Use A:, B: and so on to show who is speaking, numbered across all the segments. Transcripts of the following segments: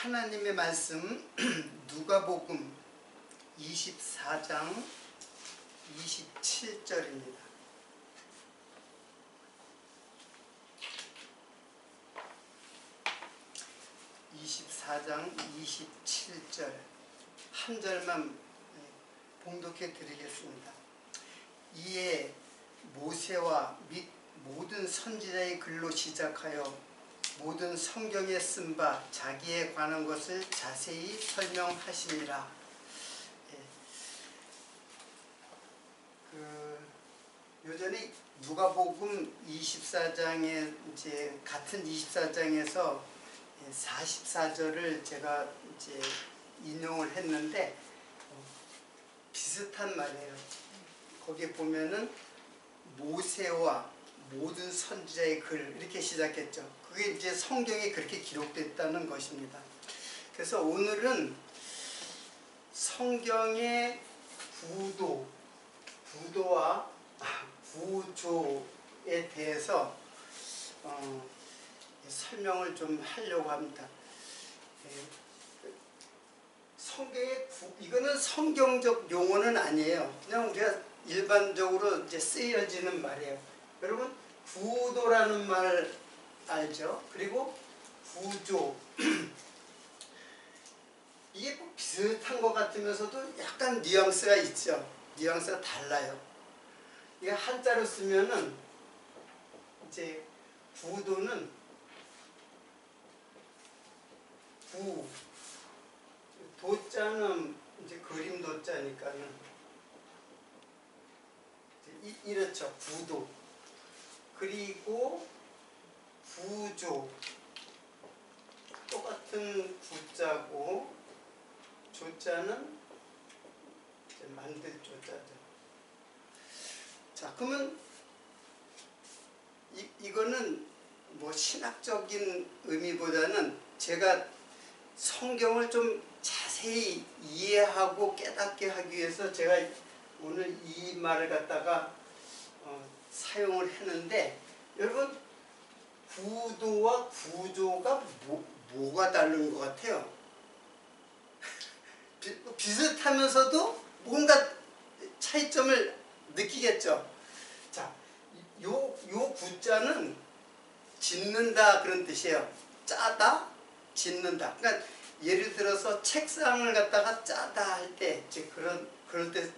A: 하나님의 말씀 누가복음 24장 27절입니다. (24장 27절) 한 절만 봉독해 드리겠습니다. 이에 모세와 및 모든 선지자의 글로 시작하여 모든 성경에 쓴 바 자기에 관한 것을 자세히 설명하시니라. 요전에 누가복음 24장에 이제 같은 24장에서 44절을 제가 이제 인용을 했는데 비슷한 말이에요. 거기에 보면은 모세와 모든 선지자의 글 이렇게 시작했죠. 그게 이제 성경에 그렇게 기록됐다는 것입니다. 그래서 오늘은 성경의 구도와 구조에 대해서 설명을 좀 하려고 합니다. 이거는 성경적 용어는 아니에요. 그냥 우리가 일반적으로 이제 쓰여지는 말이에요. 여러분 구도라는 말 알죠? 그리고 구조 이게 뭐 비슷한 것 같으면서도 약간 뉘앙스가 있죠. 뉘앙스가 달라요. 이게 한자로 쓰면은 이제 구도는 도자는 이제 그림 도자니까는 이렇죠. 구도. 그리고 구조 똑같은 구자고 조자는 이제 만들 조자죠. 자, 그러면 이거는 뭐 신학적인 의미보다는 제가 성경을 좀 자세히 이해하고 깨닫게 하기 위해서 제가 오늘 이 말을 갖다가 사용을 했는데, 여러분 구도와 구조가 뭐가 다른 것 같아요? 비슷하면서도 뭔가 차이점을 느끼겠죠. 자, 요 구자는 짓는다 그런 뜻이에요. 짜다, 짓는다. 그러니까 예를 들어서 책상을 갖다가 짜다 할 때 이제 그럴 때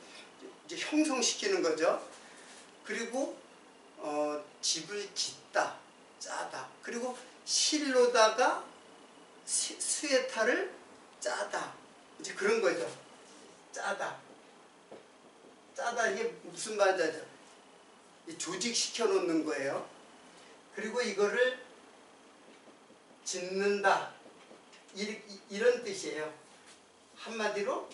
A: 이제 형성시키는 거죠. 그리고 집을 짓다, 짜다. 그리고 실로다가 수에타를 짜다. 이제 그런 거죠. 짜다. 짜다 이게 무슨 말이죠? 조직시켜 놓는 거예요. 그리고 이거를 짓는다. 이런 뜻이에요. 한마디로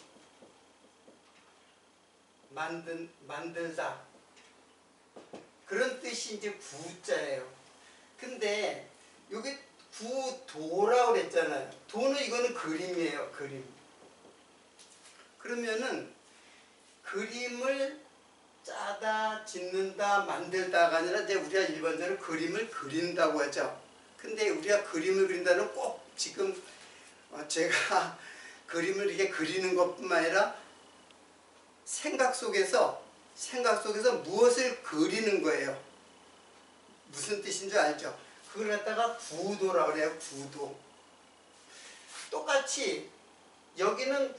A: 만들다. 그런 뜻이 이제 구자예요. 근데 여기 구도라고 그랬잖아요. 도는 이거는 그림이에요. 그림. 그러면은 그림을 짜다, 짓는다, 만들다가 아니라 이제 우리가 일반적으로 그림을 그린다고 하죠. 근데 우리가 그림을 그린다는 꼭 지금 제가 그림을 이렇게 그리는 것뿐만 아니라 생각 속에서 무엇을 그리는 거예요. 무슨 뜻인 줄 알죠? 그걸 갖다가 구도라고 그래요. 구도. 똑같이 여기는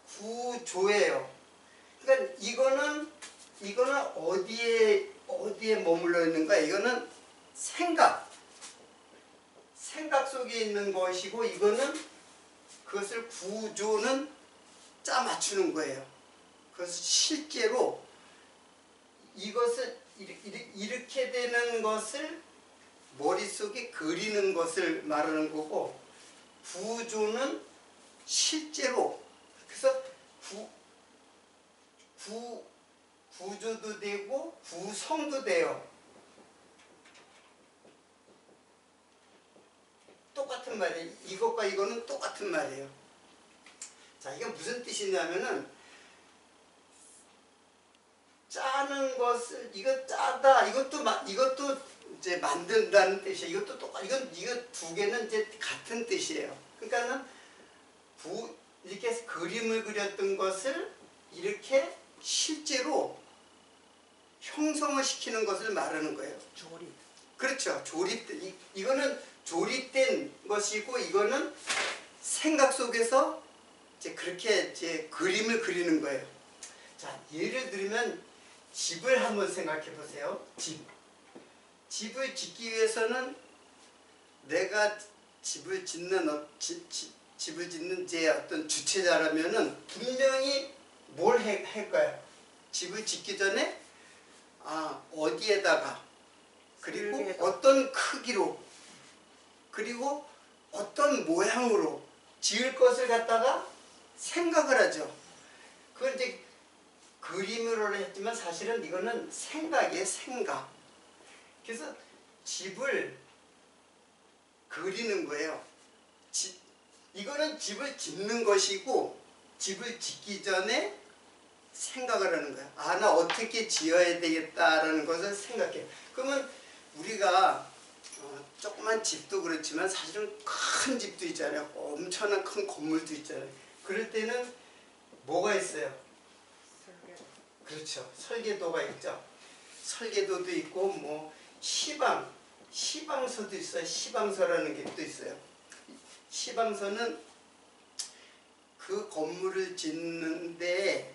A: 구조예요. 그러니까 이거는 어디에 머물러 있는가? 이거는 생각 속에 있는 것이고, 이거는 그것을 구조는 짜 맞추는 거예요. 그래서 실제로 이것을 이렇게 되는 것을 머릿속에 그리는 것을 말하는 거고, 구조는 실제로, 그래서 구조도 되고 구성도 돼요. 똑같은 말이에요. 이것과 이거는 똑같은 말이에요. 자, 이게 무슨 뜻이냐면은 짜는 것을, 이거 짜다, 이것도 이제 만든다는 뜻이에요. 이것도 똑같, 이거 두 개는 이제 같은 뜻이에요. 그러니까는 이렇게 그림을 그렸던 것을 이렇게 실제로 형성을 시키는 것을 말하는 거예요.
B: 조립.
A: 그렇죠. 이거는 조립된 것이고, 이거는 생각 속에서 이제 그렇게 이제 그림을 그리는 거예요. 자, 예를 들면 집을 한번 생각해 보세요. 집을 짓기 위해서는 내가 집을 짓는 제 어떤 주체자라면은 분명히 뭘 할까요? 집을 짓기 전에 어디에다가, 그리고 어떤 크기로, 그리고 어떤 모양으로 지을 것을 갖다가 생각을 하죠. 그걸 이제 그림으로 했지만 사실은 이거는 생각이에요. 생각. 그래서 집을 그리는 거예요. 이거는 집을 짓는 것이고, 집을 짓기 전에 생각을 하는 거야. 나 어떻게 지어야 되겠다라는 것을 생각해. 그러면 우리가 조그만 집도 그렇지만 사실은 큰 집도 있잖아요. 엄청난 큰 건물도 있잖아요. 그럴 때는 뭐가 있어요?
B: 설계도.
A: 그렇죠. 설계도가 있죠. 설계도도 있고 뭐 시방서도 있어요. 시방서라는 게 또 있어요. 시방서는 그 건물을 짓는데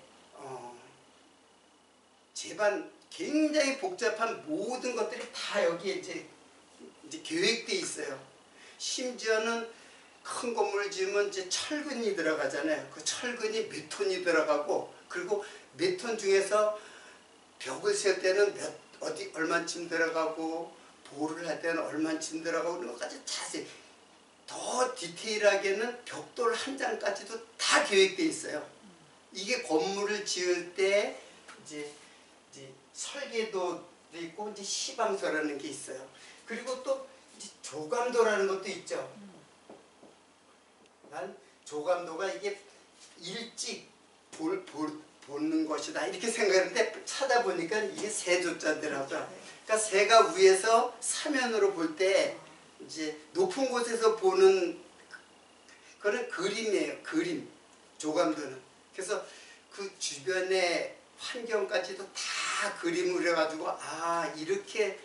A: 굉장히 복잡한 모든 것들이 다 여기에 이제 계획돼 있어요. 심지어는 큰 건물을 지으면 이제 철근이 들어가잖아요. 그 철근이 몇 톤이 들어가고, 그리고 몇 톤 중에서 벽을 세울 때는 얼마쯤 들어가고, 보를 할 때는 얼마쯤 들어가고, 그런 것까지 자세히, 더 디테일하게는 벽돌 한 장까지도 다 계획돼 있어요. 이게 건물을 지을 때 이제 설계도도 있고 이제 시방서라는 게 있어요. 그리고 또 이제 조감도라는 것도 있죠. 난 조감도가 이게 일찍 보는 것이다 이렇게 생각했는데 찾아보니까 이게 세조자더라고요. 그러니까 새가 위에서 사면으로 볼 때 이제 높은 곳에서 보는 그런 그림이에요. 그림, 조감도는. 그래서 그 주변의 환경까지도 다 그림을 해가지고 이렇게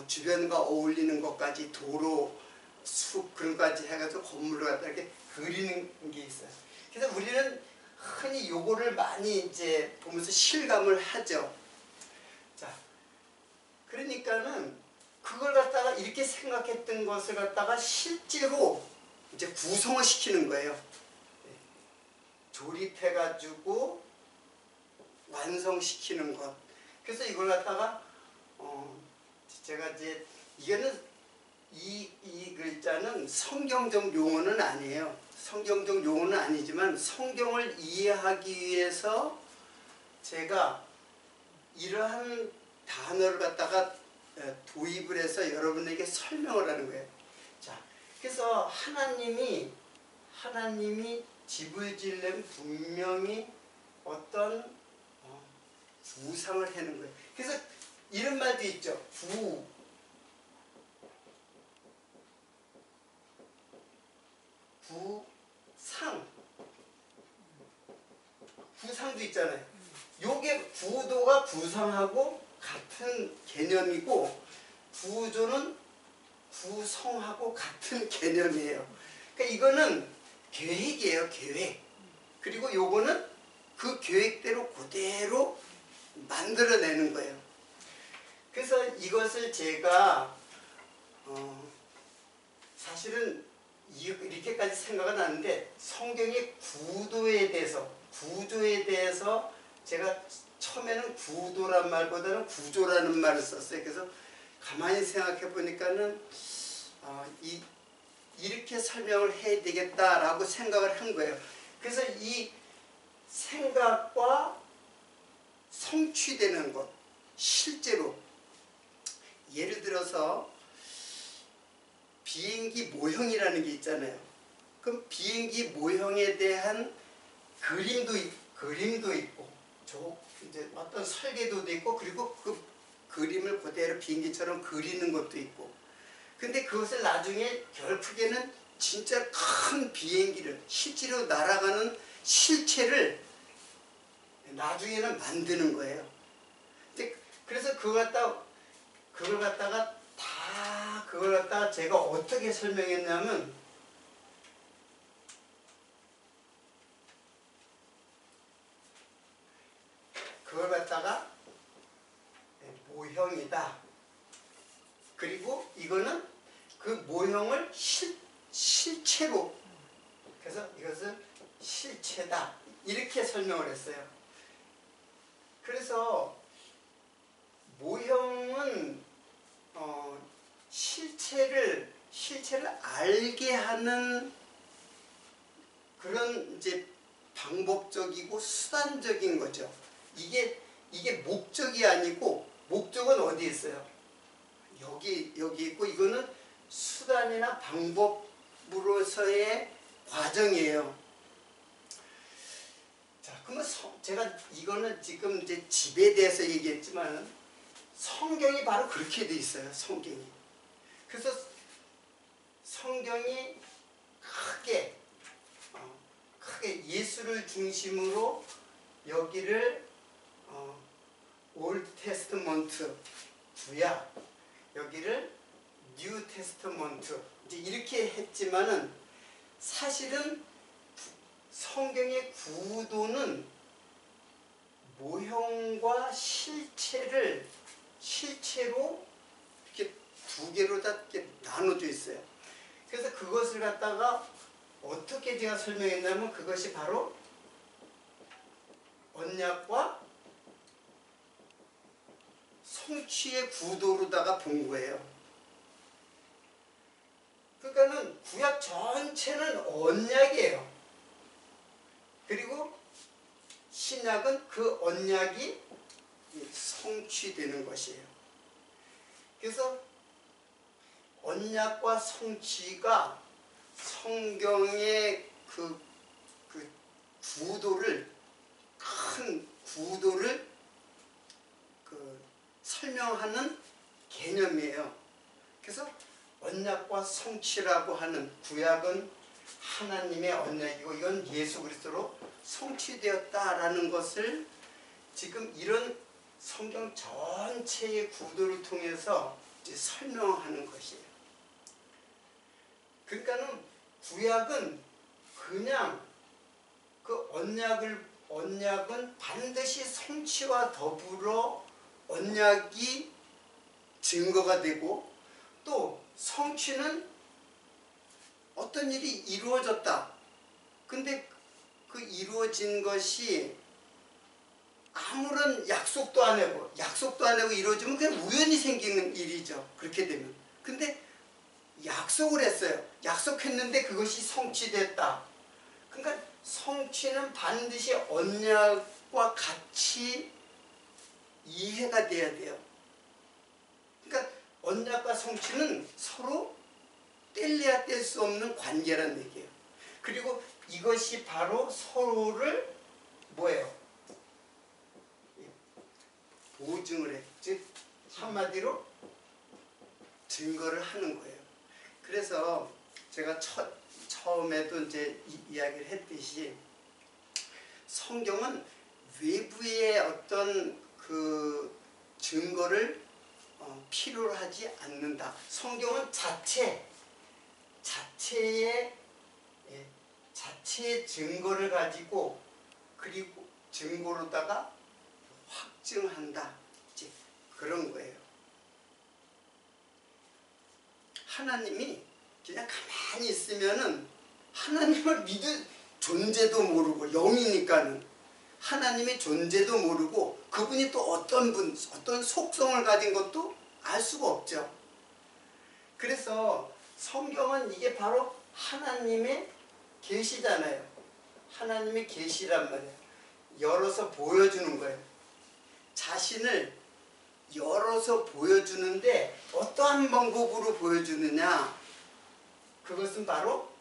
A: 주변과 어울리는 것까지 도로, 숲 그런 것까지 해가지고 건물을 갖다 이렇게 그리는 게 있어요. 그래서 우리는 흔히 요거를 많이 이제 보면서 실감을 하죠. 자, 그러니까는 그걸 갖다가 이렇게 생각했던 것을 갖다가 실제로 이제 구성을 시키는 거예요. 조립해가지고 완성시키는 것. 그래서 이걸 갖다가 제가 이제 이거는 이 글자는 성경적 용어는 아니에요. 성경적 용어는 아니지만 성경을 이해하기 위해서 제가 이러한 단어를 갖다가 도입을 해서 여러분에게 설명을 하는 거예요. 자, 그래서 하나님이 집을 지으려면 분명히 어떤 구상을 하는 거예요. 그래서 이런 말도 있죠. 구상도 있잖아요. 요게 구도가 구상하고 같은 개념이고, 구조는 구성하고 같은 개념이에요. 그러니까 이거는 계획이에요. 계획. 그리고 요거는 그 계획대로 그대로 만들어내는 거예요. 그래서 이것을 제가 사실은 이렇게까지 생각은 하는데, 성경의 구조에 대해서 제가 처음에는 구도란 말보다는 구조라는 말을 썼어요. 그래서 가만히 생각해 보니까는 이렇게 설명을 해야 되겠다라고 생각을 한 거예요. 그래서 이 생각과 성취되는 것, 실제로 예를 들어서 비행기 모형이라는 게 있잖아요. 그럼 비행기 모형에 대한 그림도 있고, 이제 어떤 설계도도 있고, 그리고 그 그림을 그대로 비행기처럼 그리는 것도 있고. 근데 그것을 나중에 결국에는 진짜 큰 비행기를 실제로 날아가는 실체를 나중에는 만드는 거예요. 그래서 그걸 갖다가 제가 어떻게 설명했냐면, 그걸 갖다가 모형이다. 그리고 이거는 그 모형을 실체로, 그래서 이것은 실체다. 이렇게 설명을 했어요. 그래서 모형은 실체를 알게 하는 그런 이제 방법적이고 수단적인 거죠. 이게 목적이 아니고, 목적은 어디 있어요? 여기 있고, 이거는 수단이나 방법으로서의 과정이에요. 자, 그러면 제가 이거는 지금 이제 집에 대해서 얘기했지만 성경이 바로 그렇게 돼 있어요. 성경이. 그래서 성경이 크게 예수를 중심으로 여기를 올드 테스트먼트 구약, 여기를 뉴 테스트먼트 이제 이렇게 했지만은, 사실은 성경의 구도는 모형과 실체로 이렇게 두 개로 다 이렇게 나눠져 있어요. 그래서 그것을 갖다가 어떻게 제가 설명했냐면, 그것이 바로 언약과 성취의 구도로다가 본 거예요. 그러니까는 구약 전체는 언약이에요. 그리고 신약은 그 언약이 성취되는 것이에요. 그래서 언약과 성취가 성경의 그 구도를, 큰 구도를 설명하는 개념이에요. 그래서 언약과 성취라고 하는, 구약은 하나님의 언약이고 이건 예수 그리스도로 성취되었다라는 것을 지금 이런 성경 전체의 구도를 통해서 이제 설명하는 것이에요. 그러니까는 구약은 그냥 그 언약은 반드시 성취와 더불어 언약이 증거가 되고, 또 성취는 어떤 일이 이루어졌다. 근데 그 이루어진 것이 아무런 약속도 안 하고 이루어지면 그냥 우연히 생기는 일이죠. 그렇게 되면. 근데 약속을 했어요. 약속했는데 그것이 성취됐다. 그러니까 성취는 반드시 언약과 같이 이해가 돼야 돼요. 그러니까 언약과 성취는 서로 뗄래야 뗄 수 없는 관계란 얘기예요. 그리고 이것이 바로 서로를 뭐예요? 보증을 해. 즉 한마디로 증거를 하는 거예요. 그래서 제가 처음에도 이제 이야기를 했듯이, 성경은 외부의 어떤 그 증거를 필요로 하지 않는다. 성경은 자체의 증거를 가지고, 그리고 증거로다가 확증한다. 이제 그런 거예요. 하나님이 그냥 가만히 있으면은 하나님을 믿을 존재도 모르고, 영이니까는 하나님의 존재도 모르고, 그분이 또 어떤 속성을 가진 것도 알 수가 없죠. 그래서 성경은 이게 바로 하나님의 계시잖아요. 하나님의 계시란 말이에요. 열어서 보여주는 거예요. 자신을 열어서 보여주는데 어떠한 방법으로 보여주느냐? 그것은 바로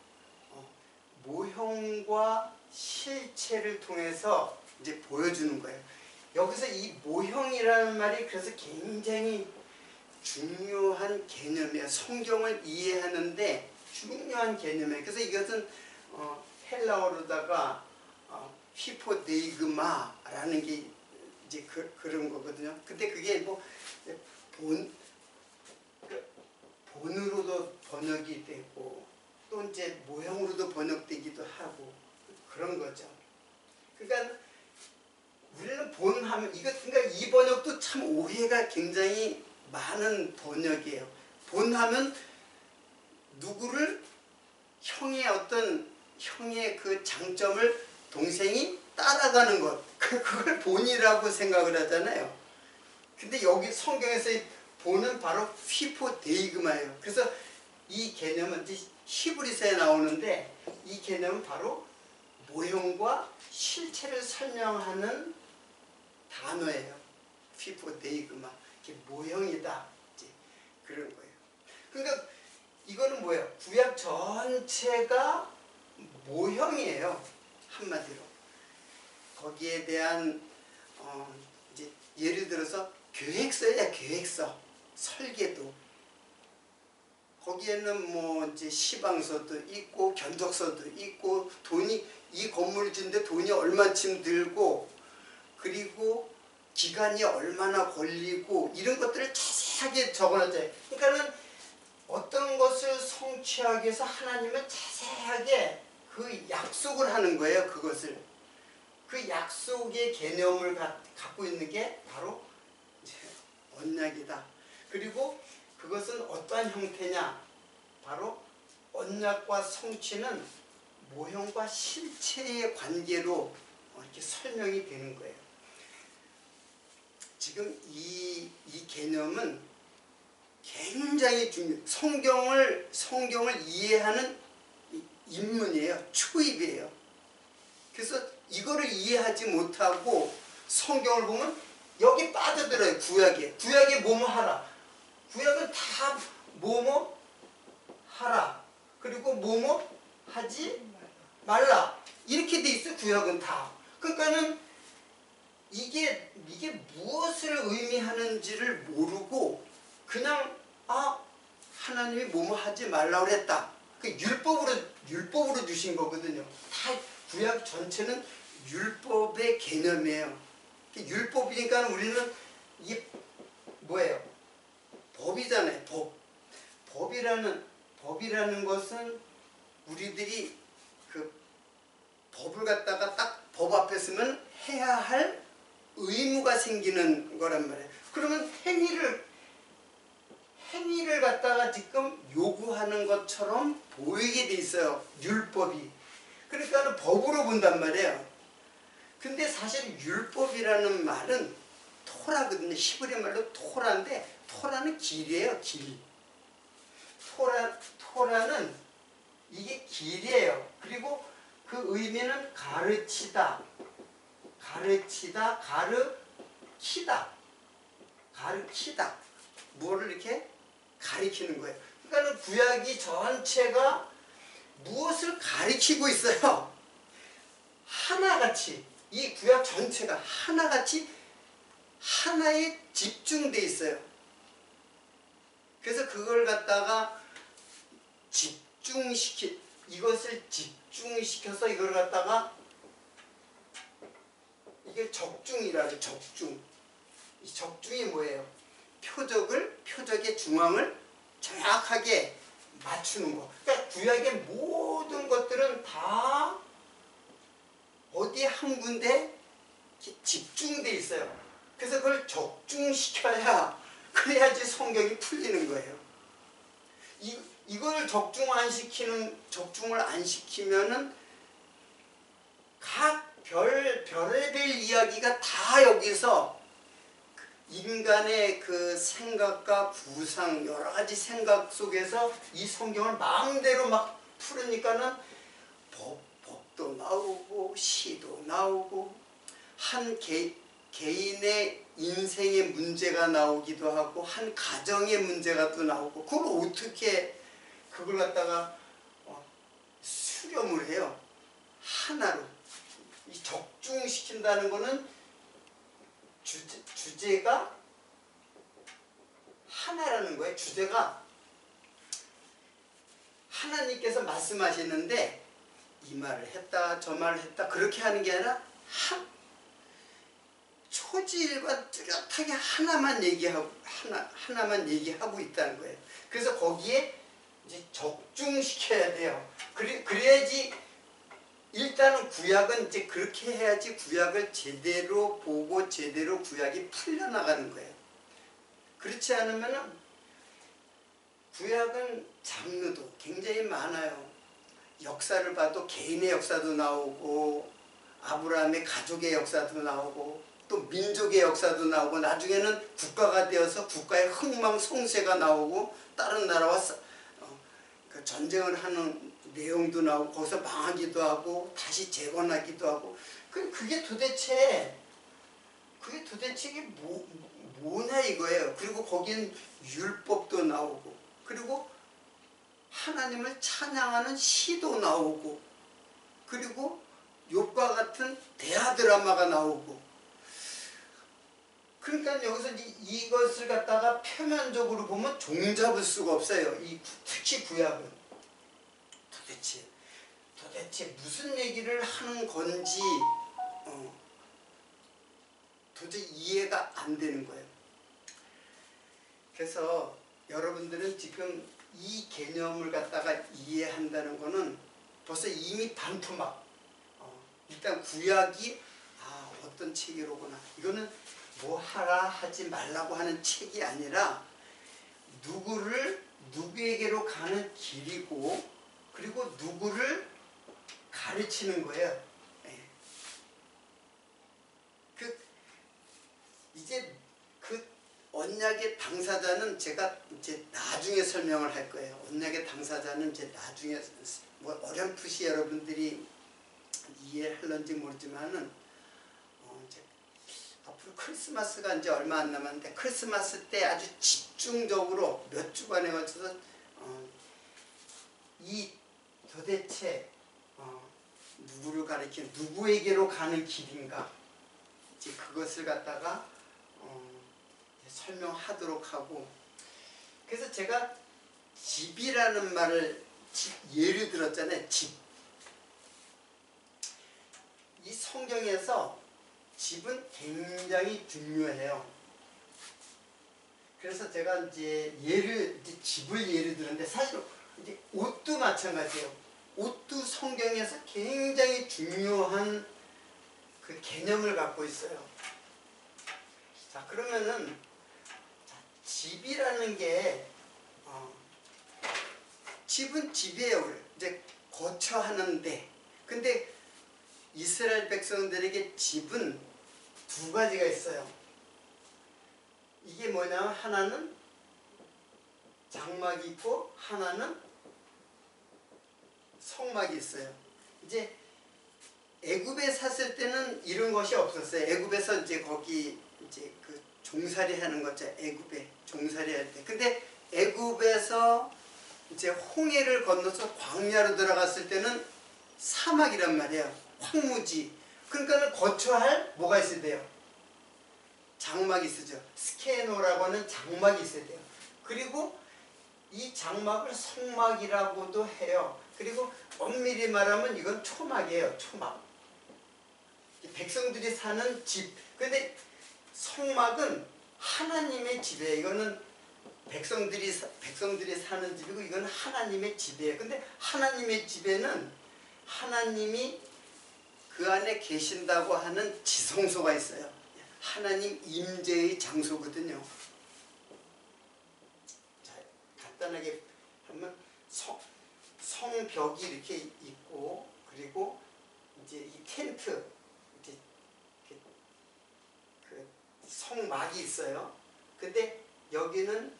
A: 모형과 실체를 통해서 이제 보여주는 거예요. 여기서 이 모형이라는 말이 그래서 굉장히 중요한 개념이에요. 성경을 이해하는데 중요한 개념이에요. 그래서 이것은 헬라어로다가 히포데이그마라는 게 이제 그런 거거든요. 근데 그게 뭐 본으로도 번역이 되고 또 이제 모형으로도 번역되기도 하고 그런 거죠. 그러니까 우리는 본하면 그러니까 이 번역도 참 오해가 굉장히 많은 번역이에요. 본하면 누구를 형의 그 장점을 동생이 따라가는 것, 그걸 본이라고 생각을 하잖아요. 근데 여기 성경에서 이 본은 바로 휘포데이그마예요. 그래서 이 개념은 히브리서에 나오는데 이 개념은 바로 모형과 실체를 설명하는 단어예요. 휘포데이그마. 이게 모형이다. 이제 그런 거예요. 그러니까 이거는 뭐예요? 구약 전체가 모형이에요. 한마디로. 거기에 대한 이제 예를 들어서 계획서야 계획서, 설계도. 거기에는 뭐 이제 시방서도 있고 견적서도 있고 이 건물을 짓는데 돈이 얼마쯤 들고 그리고 기간이 얼마나 걸리고 이런 것들을 자세하게 적어놨잖아요. 그러니까는 어떤 것을 성취하기 위해서 하나님은 자세하게 그 약속을 하는 거예요. 그것을. 그 약속의 개념을 갖고 있는 게 바로 이제 언약이다. 그리고 그것은 어떠한 형태냐? 바로 언약과 성취는 모형과 실체의 관계로 이렇게 설명이 되는 거예요. 지금 이 개념은 굉장히 중요해요. 성경을 이해하는 입문이에요. 초입이에요. 그래서 이거를 이해하지 못하고 성경을 보면 여기 빠져들어요. 구약에 뭐뭐 하라. 구약은 다 뭐뭐 하라. 그리고 뭐뭐 하지 말라. 이렇게 돼 있어요. 구약은 다. 그러니까는 이게 무엇을 의미하는지를 모르고 그냥 하나님이 뭐뭐 하지 말라고 그랬다. 그 율법으로 주신 거거든요. 다 구약 전체는 율법의 개념이에요. 율법이니까 우리는 이게 뭐예요? 법이잖아요. 법이라는 것은 우리들이 그 법을 갖다가 딱 법 앞에 서면 해야 할 의무가 생기는 거란 말이에요. 그러면 행위를 갖다가 지금 요구하는 것처럼 보이게 돼 있어요. 율법이. 그러니까 법으로 본단 말이에요. 근데 사실 율법이라는 말은 토라거든요. 히브리 말로 토라인데 토라는 길이에요. 길. 토라는 이게 길이에요. 그리고 그 의미는 가르치다, 가르치다. 뭐를 이렇게 가리키는 거예요. 그러니까 구약이 전체가 무엇을 가리키고 있어요? 하나같이 이 구약 전체가 하나같이 하나에 집중돼 있어요. 그래서 그걸 갖다가 이것을 집중시켜서 이걸 갖다가 이게 적중이라고. 적중. 이 적중이 뭐예요? 표적의 중앙을 정확하게 맞추는 거. 그러니까 구약의 모든 것들은 다 어디 한 군데 집중돼 있어요. 그래서 그걸 적중시켜야 그래야지 성경이 풀리는 거예요. 이걸 적중을 안 시키면은 각 별의별 이야기가 다 여기서 인간의 그 생각과 구상, 여러 가지 생각 속에서 이 성경을 마음대로 막 풀으니까는 법도 나오고 시도 나오고 한 개인의 인생의 문제가 나오기도 하고 한 가정의 문제가 또 나오고 그걸 어떻게 그걸 갖다가 수렴을 해요. 하나로. 이 적중시킨다는 거는 주제가 하나라는 거예요. 주제가 하나님께서 말씀하시는데 이 말을 했다 저 말을 했다 그렇게 하는 게 아니라 초지일관 뚜렷하게 하나만 얘기하고 있다는 거예요. 그래서 거기에 이제 적중시켜야 돼요. 그래야지 일단은 구약은 이제 그렇게 해야지 구약을 제대로 보고 제대로 구약이 풀려나가는 거예요. 그렇지 않으면은 구약은 장르도 굉장히 많아요. 역사를 봐도 개인의 역사도 나오고 아브라함의 가족의 역사도 나오고 또 민족의 역사도 나오고 나중에는 국가가 되어서 국가의 흥망성쇠가 나오고 다른 나라와 그 전쟁을 하는 내용도 나오고 거기서 망하기도 하고 다시 재건하기도 하고 그게 도대체 이게 뭐냐 이거예요. 그리고 거긴 율법도 나오고 그리고 하나님을 찬양하는 시도 나오고 그리고 욥과 같은 대하 드라마가 나오고 그러니까 여기서 이것을 갖다가 표면적으로 보면 종잡을 수가 없어요. 특히 구약은 도대체 무슨 얘기를 하는 건지 도저히 이해가 안 되는 거예요. 그래서 여러분들은 지금 이 개념을 갖다가 이해한다는 거는 벌써 이미 반토막. 일단 구약이 어떤 책이로구나. 이거는 뭐 하라 하지 말라고 하는 책이 아니라 누구에게로 가는 길이고 그리고 누구를 가르치는 거예요. 이제 그 언약의 당사자는 제가 이제 나중에 설명을 할 거예요. 언약의 당사자는 이제 나중에 뭐 어렴풋이 여러분들이 이해할런지 모르지만은 이제 앞으로 크리스마스가 이제 얼마 안 남았는데 크리스마스 때 아주 집중적으로 몇 주간에 걸쳐서 이 도대체 누구를 가리키는 누구에게로 가는 길인가 이제 그것을 갖다가 설명하도록 하고 그래서 제가 집이라는 말을 예를 들었잖아요. 집. 이 성경에서 집은 굉장히 중요해요. 그래서 제가 이제 집을 예를 들었는데 사실 이제 옷도 마찬가지예요. 옷도 성경에서 굉장히 중요한 그 개념을 갖고 있어요. 자, 그러면은 집이라는 게 집은 집이에요. 이제 거처하는데 근데 이스라엘 백성들에게 집은 두 가지가 있어요. 이게 뭐냐면 하나는 장막이 있고 하나는 성막이 있어요. 이제 애굽에 샀을 때는 이런 것이 없었어요. 애굽에서 이제 거기 이제 그 종살이 하는 거죠. 애굽에 종살이 할 때. 근데 애굽에서 이제 홍해를 건너서 광야로 들어갔을 때는 사막이란 말이에요. 황무지. 그러니까 거처할 뭐가 있어야 돼요? 장막이 있어죠. 스케노라고 하는 장막이 있어야 돼요. 그리고 이 장막을 성막이라고도 해요. 그리고 엄밀히 말하면 이건 초막이에요. 초막. 백성들이 사는 집. 근데 성막은 하나님의 집이에요. 이거는 백성들이 사는 집이고 이건 하나님의 집이에요. 근데 하나님의 집에는 하나님이 그 안에 계신다고 하는 지성소가 있어요. 하나님 임재의 장소거든요. 자, 간단하게 하면 성벽이 이렇게 있고 그리고 이제 이 텐트 이제 그 성막이 있어요. 근데 여기는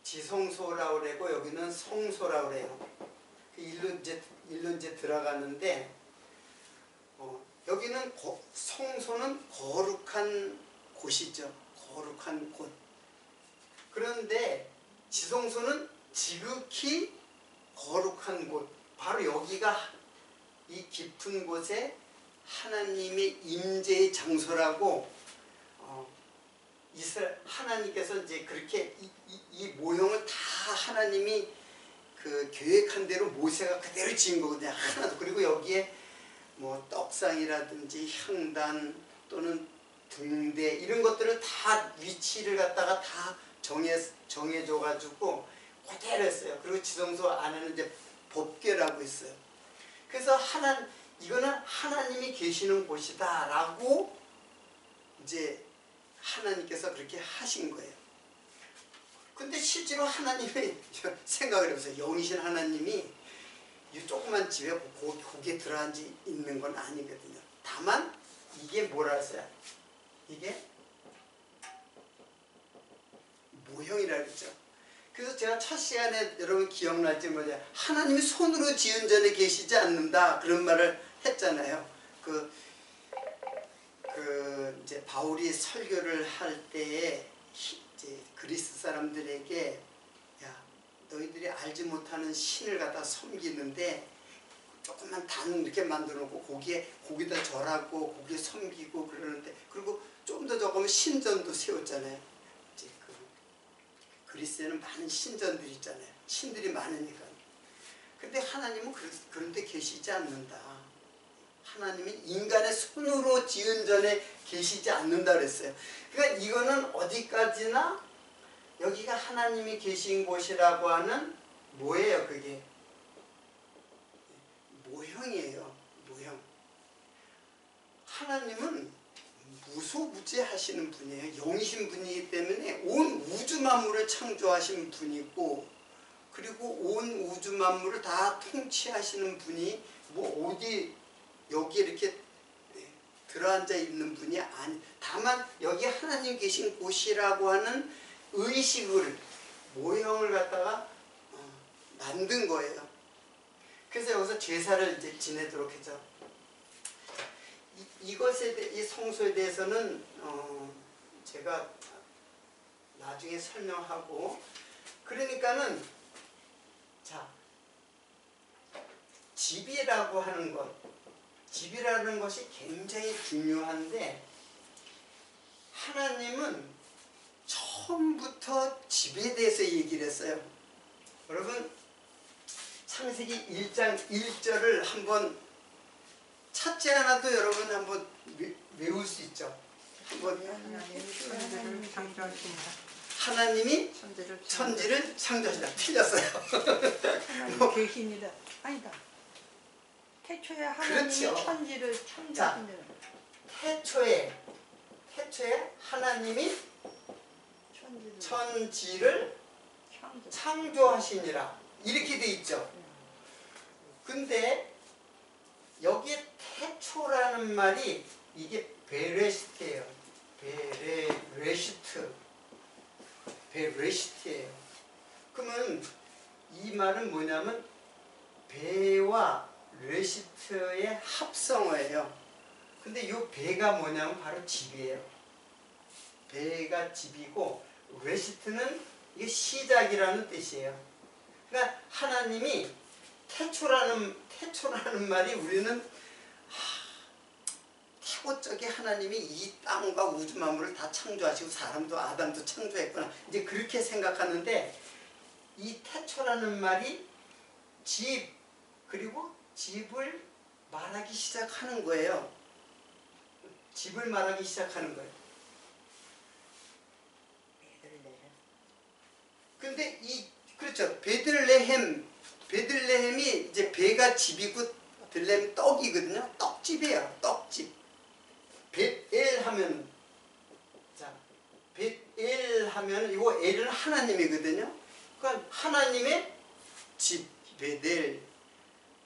A: 지성소라고 그러고 여기는 성소라고 그래요. 일로 이제 들어가는데 여기는 성소는 거룩한 곳이죠. 거룩한 곳. 그런데 지성소는 지극히 거룩한 곳. 바로 여기가 이 깊은 곳에 하나님의 임재의 장소라고 하나님께서 이제 그렇게 이 모형을 다 하나님이 그 계획한 대로 모세가 그대로 지은 거거든요. 하나도. 그리고 여기에 뭐 떡상이라든지 향단 또는 등대 이런 것들을 다 위치를 갖다가 다 정해줘 가지고 그대로 했어요. 그리고 지성소 안에는 이제 법궤라고 있어요. 그래서 이거는 하나님이 계시는 곳이다 라고 이제 하나님께서 그렇게 하신 거예요. 근데 실제로 하나님이 생각을 해보세요. 영이신 하나님이 이 조그만 집에 거기에 들어앉아 있는 건 아니거든요. 다만 이게 뭐라 했어요? 이게 모형이라 그랬죠. 그래서 제가 첫 시간에 여러분 기억날지 뭐냐, 하나님이 손으로 지은 전에 계시지 않는다 그런 말을 했잖아요. 이제 바울이 설교를 할 때에 이제 그리스 사람들에게 야 너희들이 알지 못하는 신을 갖다 섬기는데 조금만 단 이렇게 만들어 놓고 거기다 절하고 거기에 섬기고 그러는데, 그리고 좀 더 적으면 신전도 세웠잖아요. 이제 그리스에는 많은 신전들이 있잖아요. 신들이 많으니까. 근데 하나님은 그런 데 계시지 않는다. 하나님은 인간의 손으로 지은 전에 계시지 않는다 그랬어요. 그러니까 이거는 어디까지나 여기가 하나님이 계신 곳이라고 하는 뭐예요? 그게 모형이에요. 모형. 하나님은 무소부재하시는 분이에요. 영이신 분이기 때문에 온 우주 만물을 창조하신 분이고, 그리고 온 우주 만물을 다 통치하시는 분이 뭐 어디 여기 이렇게 들어앉아 있는 분이 아니, 다만 여기 하나님 계신 곳이라고 하는 의식을, 모형을 갖다가 만든 거예요. 그래서 여기서 제사를 이제 지내도록 했죠. 이 성소에 대해서는 제가 나중에 설명하고, 그러니까는 자, 집이라고 하는 것, 집이라는 것이 굉장히 중요한데, 하나님은 처음부터 집에 대해서 얘기를 했어요. 여러분 창세기 1장 1절을 한번 찾지 않아도 여러분 한번 외울 수 있죠. 한번.
B: 천지를 창조하신다.
A: 하나님이 천지를 창조하신다. 틀렸어요.
B: 하나님 계십니다. 아니다. 태초에 하나님이
A: 그렇죠.
B: 천지를 창조하신다.
A: 태초에 하나님이 천지를 창조하시니라 이렇게 돼 있죠. 근데 여기에 태초라는 말이 이게 베레시트예요. 베레시트예요. 그러면 이 말은 뭐냐면 베와 레시트의 합성어예요. 근데 이 베가 뭐냐면 바로 집이에요. 베가 집이고 레시트는 이게 시작이라는 뜻이에요. 그러니까 하나님이 태초라는 말이 우리는 태고적인 하나님이 이 땅과 우주 만물을 다 창조하시고 사람도 아담도 창조했구나 이제 그렇게 생각하는데, 이 태초라는 말이 집, 그리고 집을 말하기 시작하는 거예요. 집을 말하기 시작하는 거예요. 근데 그렇죠. 베들레헴이 이제 배가 집이고 들레헴 떡이거든요. 떡집이에요. 떡집. 벳엘 하면, 자, 벳엘 하면 이거 엘은 하나님이거든요. 그러니까 하나님의 집 베델.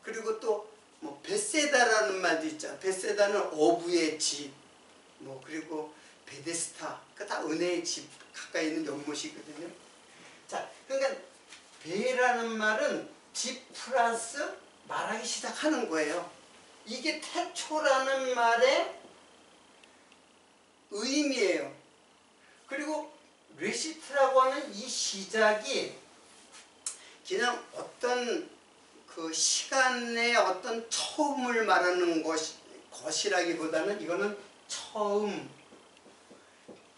A: 그리고 또 뭐 베세다라는 말도 있죠. 베세다는 어부의 집. 뭐 그리고 베데스타. 그 다 은혜의 집 가까이 있는 연못이거든요. 자, 그러니까 베라는 말은 집 플러스 말하기 시작하는 거예요. 이게 태초라는 말의 의미예요. 그리고 레시트라고 하는 이 시작이 그냥 어떤 그 시간의 어떤 처음을 말하는 것이라기보다는 이거는 처음,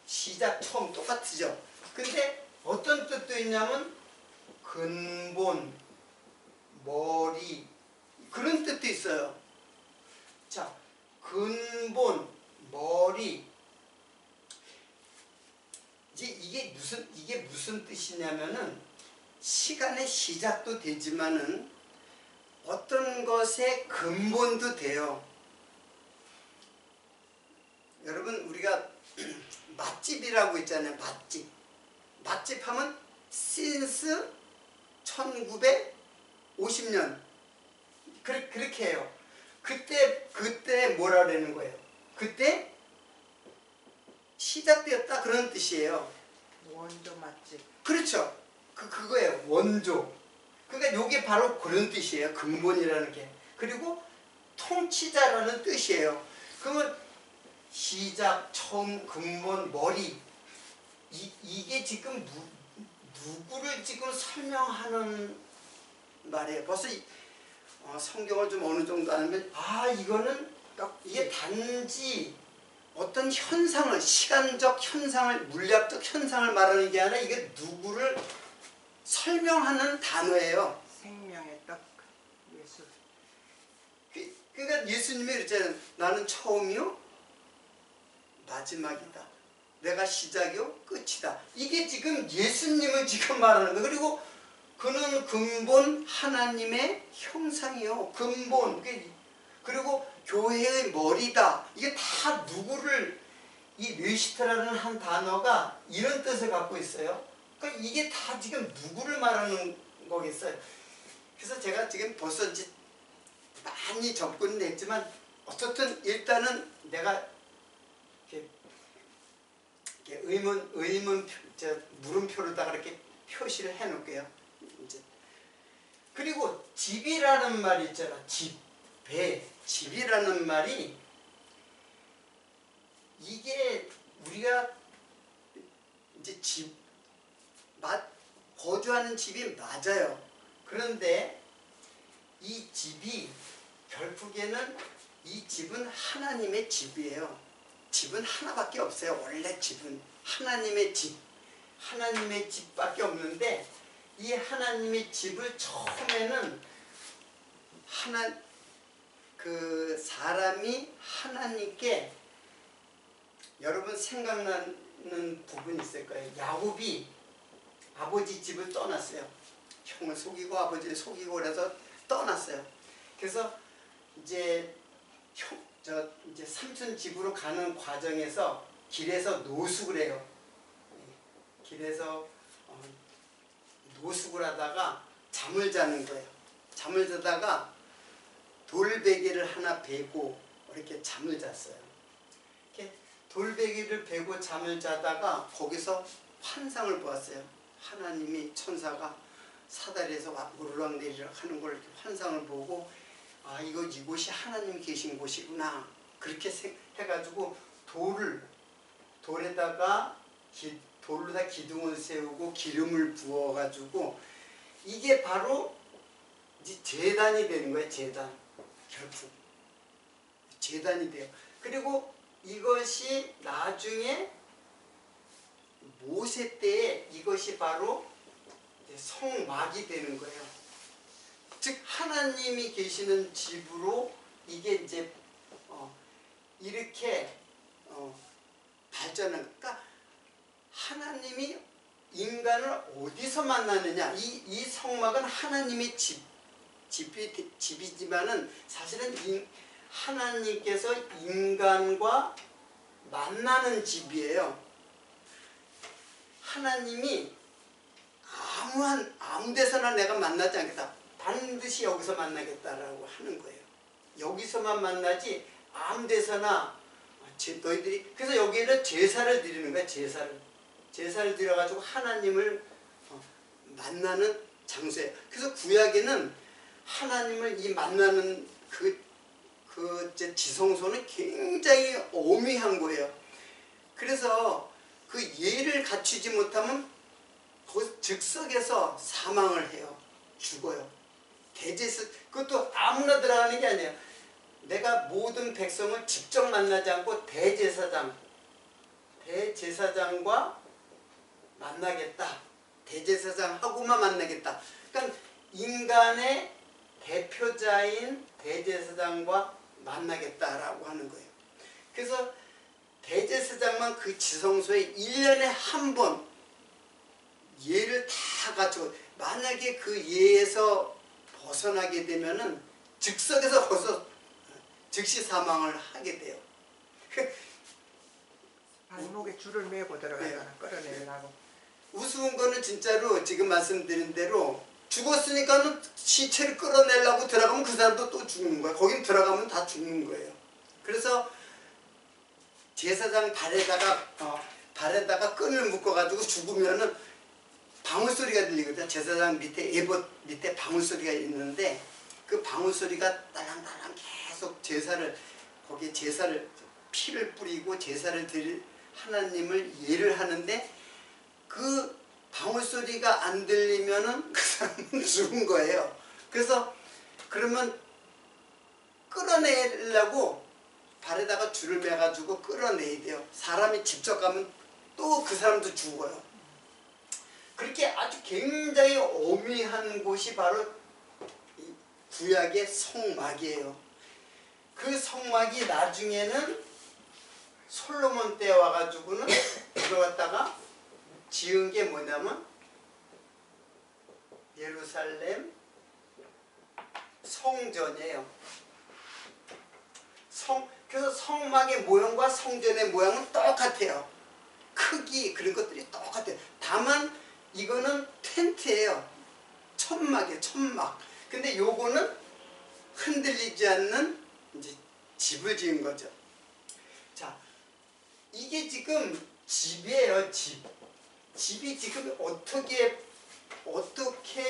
A: 시작, 처음 똑같죠. 근데 어떤 뜻도 있냐면 근본, 머리 그런 뜻도 있어요. 자, 근본, 머리. 이제 이게 무슨 뜻이냐면은 시간의 시작도 되지만은 어떤 것의 근본도 돼요. 여러분 우리가 맛집이라고 있잖아요. 맛집 하면 since 1950년 그렇게 해요. 그때 뭐라 그러는 거예요? 그때 시작되었다 그런 뜻이에요.
B: 원조 맛집.
A: 그렇죠. 그거예요. 원조. 그러니까 요게 바로 그런 뜻이에요. 근본이라는 게. 그리고 통치자라는 뜻이에요. 그러면 시작, 처음, 근본, 머리 이게 지금 누구를 지금 설명하는 말이에요. 벌써 성경을 좀 어느 정도 알면 이거는 이게 단지 어떤 현상을 시간적 현상을 물리학적 현상을 말하는 게 아니라 이게 누구를 설명하는 단어예요.
B: 생명의 떡. 예수.
A: 그러니까 예수님이 그랬잖아요. 나는 처음이요 마지막이다. 내가 시작이요 끝이다. 이게 지금 예수님을 지금 말하는 거예요. 그리고 그는 근본 하나님의 형상이요. 근본. 그리고 교회의 머리다. 이게 다 누구를 이 뇌시트라는 한 단어가 이런 뜻을 갖고 있어요. 그러니까 이게 다 지금 누구를 말하는 거겠어요. 그래서 제가 지금 벌써 이제 많이 접근은 했지만 어쨌든 일단은 내가 물음표로다가 이렇게 표시를 해 놓을게요. 그리고 집이라는 말이 있잖아. 집이라는 말이 이게 우리가 이제 거주하는 집이 맞아요. 그런데 이 집이 결국에는 이 집은 하나님의 집이에요. 집은 하나밖에 없어요. 원래 집은 하나님의 집, 하나님의 집밖에 없는데 이 하나님의 집을 처음에는 사람이 하나님께 여러분 생각나는 부분이 있을 거예요. 야곱이 아버지 집을 떠났어요. 형을 속이고 아버지를 속이고 그래서 떠났어요. 그래서 이제 이제 삼촌 집으로 가는 과정에서 길에서 노숙을 해요. 길에서 노숙을 하다가 잠을 자는 거예요. 잠을 자다가 돌베개를 하나 베고 이렇게 잠을 잤어요. 이렇게 돌베개를 베고 잠을 자다가 거기서 환상을 보았어요. 하나님이 천사가 사다리에서 오르락내리락 하는 걸 이렇게 환상을 보고 이곳이 하나님이 계신 곳이구나. 그렇게 해가지고 돌에다가 돌로다 기둥을 세우고 기름을 부어가지고 이게 바로 이제 제단이 되는 거예요. 제단. 결국 제단이 돼요. 그리고 이것이 나중에 모세 때에 이것이 바로 성막이 되는 거예요. 즉 하나님이 계시는 집으로 이게 이제 이렇게 발전을. 그러니까 하나님이 인간을 어디서 만나느냐. 이 성막은 하나님의 집이지만은 사실은 하나님께서 인간과 만나는 집이에요. 하나님이 아무 데서나 내가 만나지 않겠다. 반드시 여기서 만나겠다라고 하는 거예요. 여기서만 만나지 아무 데서나 너희들이. 그래서 여기에는 제사를 드리는 거야. 제사를 드려가지고 하나님을 만나는 장소예요. 그래서 구약에는 하나님을 이 만나는 지성소는 굉장히 오묘한 거예요. 그래서 그 예를 갖추지 못하면 즉석에서 사망을 해요. 죽어요. 그것도 아무나 들어가는 게 아니에요. 내가 모든 백성을 직접 만나지 않고 대제사장과 만나겠다. 대제사장하고만 만나겠다. 그러니까 인간의 대표자인 대제사장과 만나겠다라고 하는 거예요. 그래서 대제사장만 그 지성소에 1년에 한 번 예를 다 갖추고, 만약에 그 예에서 벗어나게 되면은 즉석에서 벗어 즉시 사망을 하게 돼요.
B: 발목에 줄을 매고 들어가잖아. 끌어내려고.
A: 우스운 거는 진짜로 지금 말씀드린 대로 죽었으니까는 시체를 끌어내려고 들어가면 그 사람도 또 죽는 거야. 거긴 들어가면 다 죽는 거예요. 그래서 제사장 발에다가 끈을 묶어가지고 죽으면은 방울 소리가 들리거든요. 제사장 밑에 에봇 밑에 방울 소리가 있는데 그 방울 소리가 딸랑딸랑 계속 거기에 제사를 피를 뿌리고 제사를 드릴 하나님을 예를 하는데 그 방울 소리가 안 들리면은 그 사람은 죽은 거예요. 그래서 그러면 끌어내려고 발에다가 줄을 매가지고 끌어내야 돼요. 사람이 직접 가면 또 그 사람도 죽어요. 그렇게 아주 굉장히 오묘한 곳이 바로 구약의 성막이에요. 그 성막이 나중에는 솔로몬 때 와가지고는 이거 갖다가 지은 게 뭐냐면 예루살렘 성전이에요. 그래서 성막의 모형과 성전의 모양은 똑같아요. 크기 그런 것들이 똑같아요. 다만 이거는 텐트예요. 천막이에요. 천막. 근데 요거는 흔들리지 않는 이제 집을 지은 거죠. 자, 이게 지금 집이에요. 집이 지금 어떻게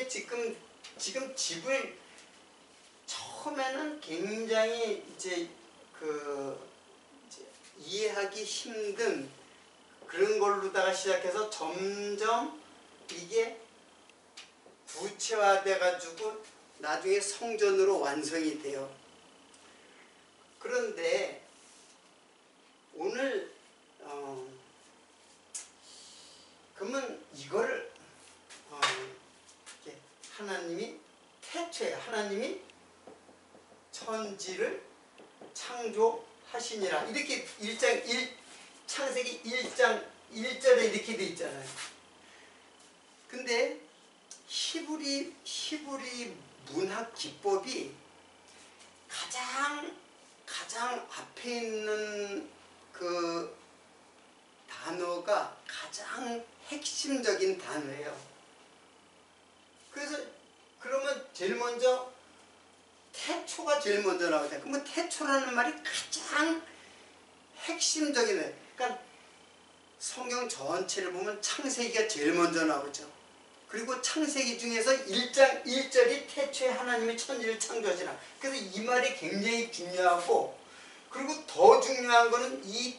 A: 지금 집을 처음에는 굉장히 이제 이해하기 힘든 그런 걸로다가 시작해서 점점 이게 구체화돼 가지고 나중에 성전으로 완성이 돼요. 그런데 오늘 그러면 이거를 하나님이 태초에 하나님이 천지를 창조하시니라 이렇게 창세기 1장 1절에 이렇게 돼 있잖아요. 근데 히브리 문학 기법이 가장 앞에 있는 그 단어가 가장 핵심적인 단어예요. 그래서 그러면 제일 먼저 태초가 제일 먼저 나오잖아요. 그러면 태초라는 말이 가장 핵심적인 거예요. 그러니까 성경 전체를 보면 창세기가 제일 먼저 나오죠. 그리고 창세기 중에서 1장 1절이 태초에 하나님이 천지를 창조하시라. 그래서 이 말이 굉장히 중요하고, 그리고 더 중요한 거는 이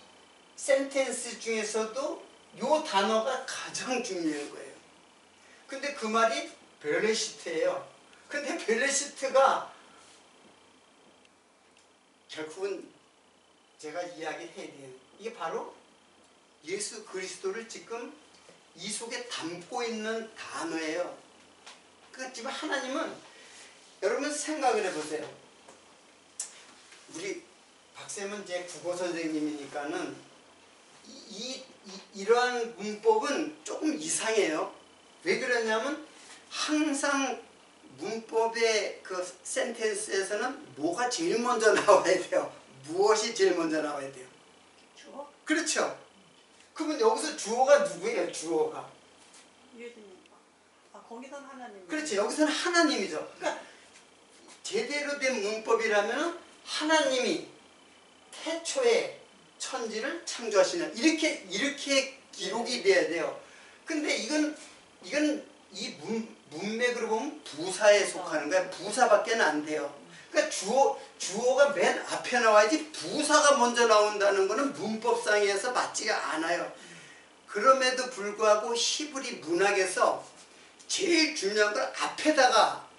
A: 센텐스 중에서도 이 단어가 가장 중요한 거예요. 근데 그 말이 베레시트예요. 근데 베레시트가 결국은 제가 이야기해야 돼요. 이게 바로 예수 그리스도를 지금 이 속에 담고 있는 단어예요. 그러니까 지금 하나님은, 여러분 생각을 해보세요. 우리 박쌤은 제 국어 선생님이니까는 이러한 문법은 조금 이상해요. 왜 그러냐면 항상 문법의 그 센텐스에서는 뭐가 제일 먼저 나와야 돼요. 무엇이 제일 먼저 나와야 돼요?
C: 주어?
A: 그렇죠. 그러면 여기서 주어가 누구예요? 주어가.
C: 예수님. 거기선 하나님.
A: 그렇지. 여기서는 하나님이죠. 그러니까 제대로 된 문법이라면 하나님이 태초에 천지를 창조하시냐 이렇게 기록이 돼야 돼요. 근데 이건 이 문맥으로 보면 부사에 속하는 거야. 부사밖에는 안 돼요. 그러니까 주어가 맨 앞에 나와야지 부사가 먼저 나온다는 거는 문법상에서 맞지가 않아요. 그럼에도 불구하고 히브리 문학에서 제일 중요한 걸 앞에다가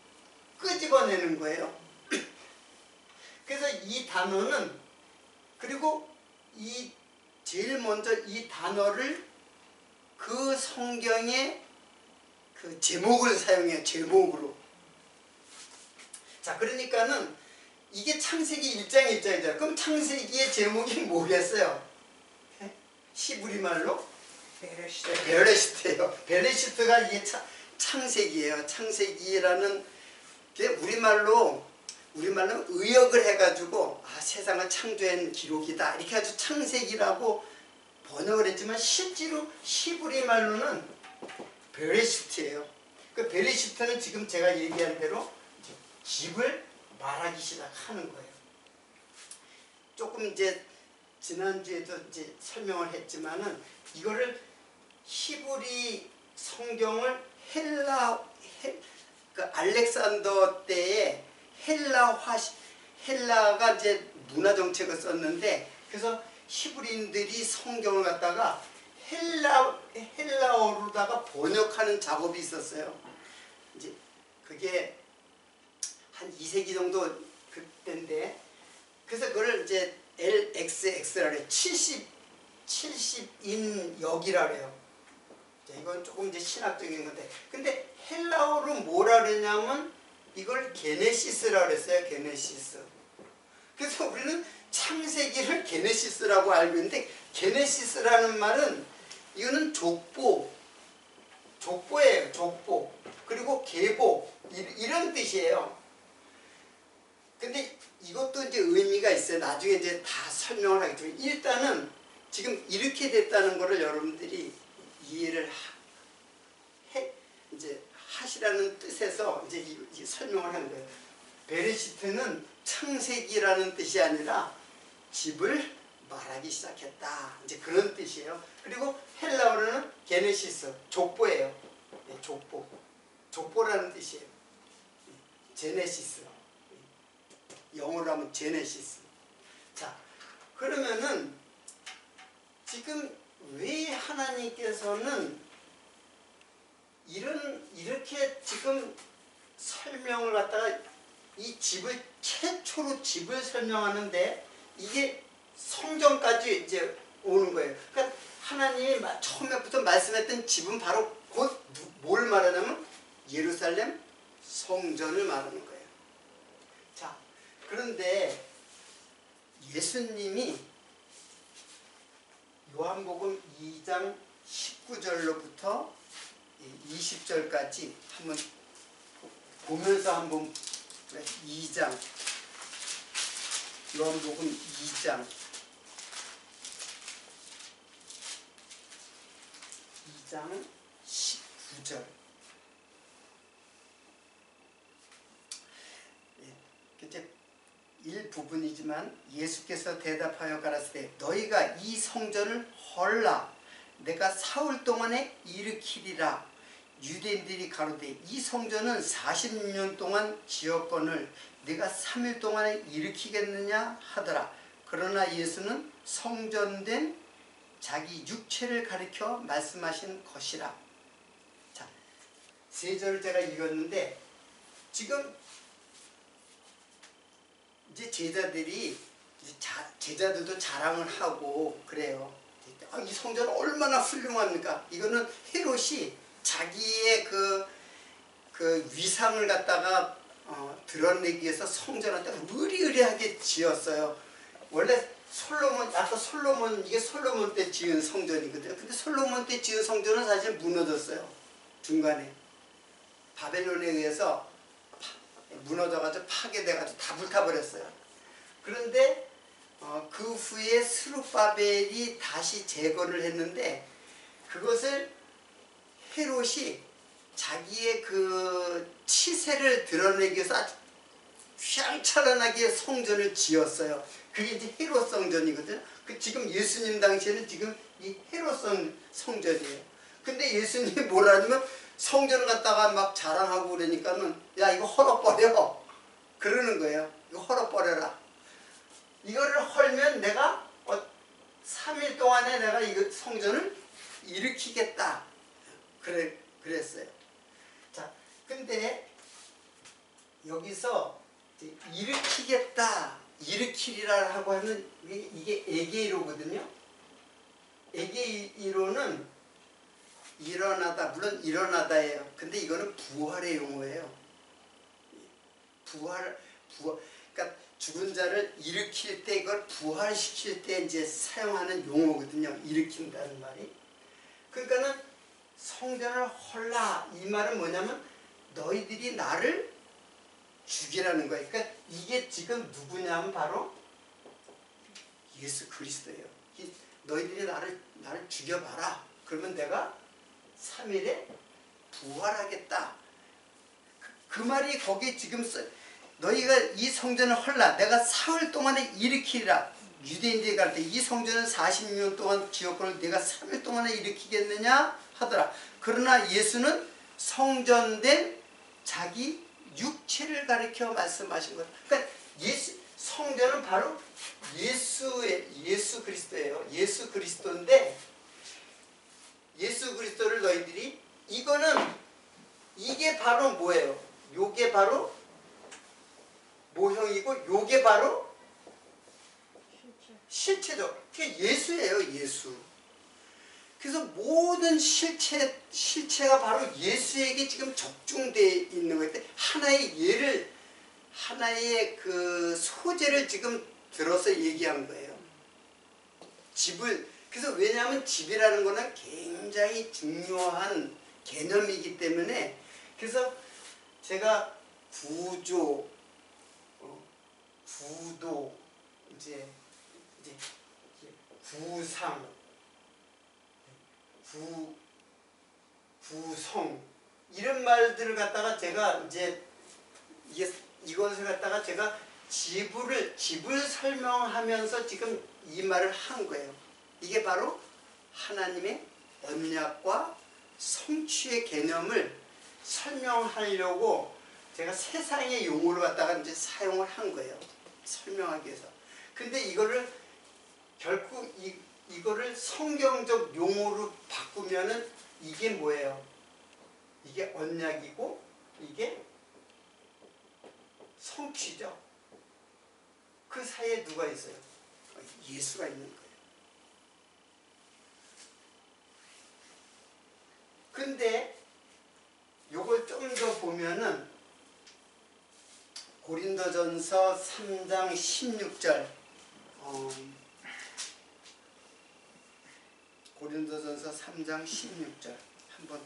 A: 끄집어내는 거예요. 그래서 이 단어는, 그리고 제일 먼저 이 단어를 그 성경의 그 제목을 사용해요. 제목으로. 자, 그러니까는 이게 창세기 1장 1장이잖아요. 그럼 창세기의 제목이 뭐겠어요? 히브리말로?
B: 베레시트.
A: 베레시트예요. 베레시트가 이게 창세기예요. 창세기라는 게 우리말로 의역을 해가지고 세상을 창조한 기록이다 이렇게 아주 창세기라고 번역을 했지만 실제로 히브리 말로는 베레시트예요. 그 베레시트는 지금 제가 얘기한 대로 집을 말하기 시작하는 거예요. 조금 이제 지난주에도 이제 설명을 했지만은 이거를 히브리 성경을 그 알렉산더 때에 헬라가 이제 문화 정책을 썼는데, 그래서 히브리인들이 성경을 갖다가 헬라어로다가 번역하는 작업이 있었어요. 이제 그게 한 2세기 정도 그때인데, 그래서 그걸 이제 LXX라 그래요. 70인 역이라 그래요. 이건 조금 이제 신학적인 건데, 근데 헬라어로 뭐라 그랬냐면 이걸 게네시스라 그랬어요. 게네시스. 그래서 우리는 창세기를 게네시스라고 알고 있는데, 게네시스라는 말은 이거는 족보예요. 족보. 그리고 계보 이런 뜻이에요. 근데 이것도 이제 의미가 있어요. 나중에 이제 다 설명을 하겠지만, 일단은 지금 이렇게 됐다는 거를 여러분들이 이해를 이제 하시라는 뜻에서 이제 이 설명을 하는 거예요. 베레시트는 창세기라는 뜻이 아니라 집을 말하기 시작했다, 이제 그런 뜻이에요. 그리고 헬라어로는 게네시스, 족보예요. 족보라는 뜻이에요. 제네시스. 영어로 하면 제네시스. 자, 그러면은 지금 왜 하나님께서는 이렇게 지금 설명을 갖다가 이 집을, 최초로 집을 설명하는데 이게 성전까지 이제 오는 거예요. 그러니까 하나님이 처음부터 말씀했던 집은 바로 곧 뭘 말하냐면 예루살렘 성전을 말하는 거예요. 자, 그런데 예수님이 요한복음 2장 19절로부터 20절까지 한번 보면서 한번 2장, 요한복음 2장 19절. 이제 일부분이지만 예수께서 대답하여 가라사대 너희가 이 성전을 헐라 내가 사흘 동안에 일으키리라. 유대인들이 가로되 이 성전은 40년 동안 지었거늘 네가 3일 동안에 일으키겠느냐 하더라. 그러나 예수는 성전된 자기 육체를 가리켜 말씀하신 것이라. 자, 3절을 제가 읽었는데 지금 이제 제자들이 제자들도 자랑을 하고 그래요. 이 성전은 얼마나 훌륭합니까? 이거는 헤롯이 자기의 그 위상을 갖다가 드러내기 위해서 성전을 의리의리하게 지었어요. 원래 아까 이게 솔로몬 때 지은 성전이거든요. 근데 솔로몬 때 지은 성전은 사실 무너졌어요. 중간에 바벨론에 의해서 무너져가지고 파괴돼가지고 다 불타버렸어요. 그런데 그 후에 스룹바벨이 다시 재건을 했는데, 그것을 헤롯이 자기의 그 치세를 드러내기 위해서 아주 휘황찬란하게 성전을 지었어요. 그게 이제 헤롯 성전이거든요. 지금 예수님 당시에는 지금 이 헤롯 성전이에요. 근데 예수님이 뭐라 하냐면 성전을 갖다가 막 자랑하고 그러니까는 야 이거 헐어버려 그러는 거예요. 이거 헐어버려라. 이거를 헐면 내가 3일 동안에 내가 이 성전을 일으키겠다. 그랬어요. 자, 근데 여기서 일으키겠다, 일으키리라 하고 하는 이게 에게이로거든요. 에게이로는 일어나다, 물론 일어나다예요. 근데 이거는 부활의 용어예요. 그러니까 죽은 자를 일으킬 때 이걸 부활시킬 때 이제 사용하는 용어거든요. 일으킨다는 말이. 그러니까는 성전을 헐라 이 말은 뭐냐면 너희들이 나를 죽이라는 거예요. 그러니까 이게 지금 누구냐면 바로 예수 그리스도예요. 너희들이 나를 죽여봐라. 그러면 내가 3일에 부활하겠다. 그 말이 거기 지금 너희가 이 성전을 헐라 내가 사흘 동안에 일으키리라. 유대인들이 갈 때 이 성전은 40년 동안 지었거늘 내가 3일 동안에 일으키겠느냐 하더라. 그러나 예수는 성전된 자기 육체를 가리켜 말씀하신 것. 그러니까 성전은 바로 예수 그리스도예요. 예수 그리스도인데 예수 그리스도를 너희들이 이게 바로 뭐예요? 요게 바로 모형이고 요게 바로 실체죠. 그게 예수예요. 예수. 그래서 모든 실체가 바로 예수에게 지금 적중되어 있는 거예요. 하나의 그 소재를 지금 들어서 얘기한 거예요. 그래서 왜냐하면 집이라는 거는 굉장히 중요한 개념이기 때문에 그래서 제가 구조, 구도, 이제 구상, 구성 이런 말들을 갖다가 제가 이제 이것을 갖다가 제가 집을 설명하면서 지금 이 말을 한 거예요. 이게 바로 하나님의 언약과 성취의 개념을 설명하려고 제가 세상의 용어를 갖다가 이제 사용을 한 거예요. 설명하기 위해서. 근데 이거를 결국 이거를 성경적 용어로 바꾸면은 이게 뭐예요? 이게 언약이고 이게 성취죠. 그 사이에 누가 있어요? 예수가 있는 거예요. 근데 요걸 좀 더 보면은 고린도전서 3장 16절 고린도전서 3장 16절 한번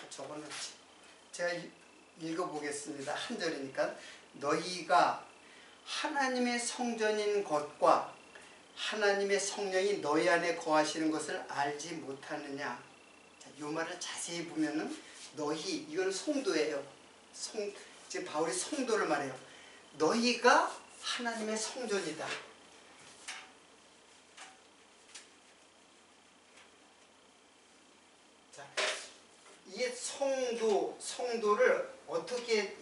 A: 적어놨지. 제가 읽어보겠습니다. 한 절이니까 너희가 하나님의 성전인 것과 하나님의 성령이 너희 안에 거하시는 것을 알지 못하느냐. 자, 이 말을 자세히 보면은 너희 이건 성도예요. 지금 바울이 성도를 말해요. 너희가 하나님의 성전이다. 자, 이게 성도를 어떻게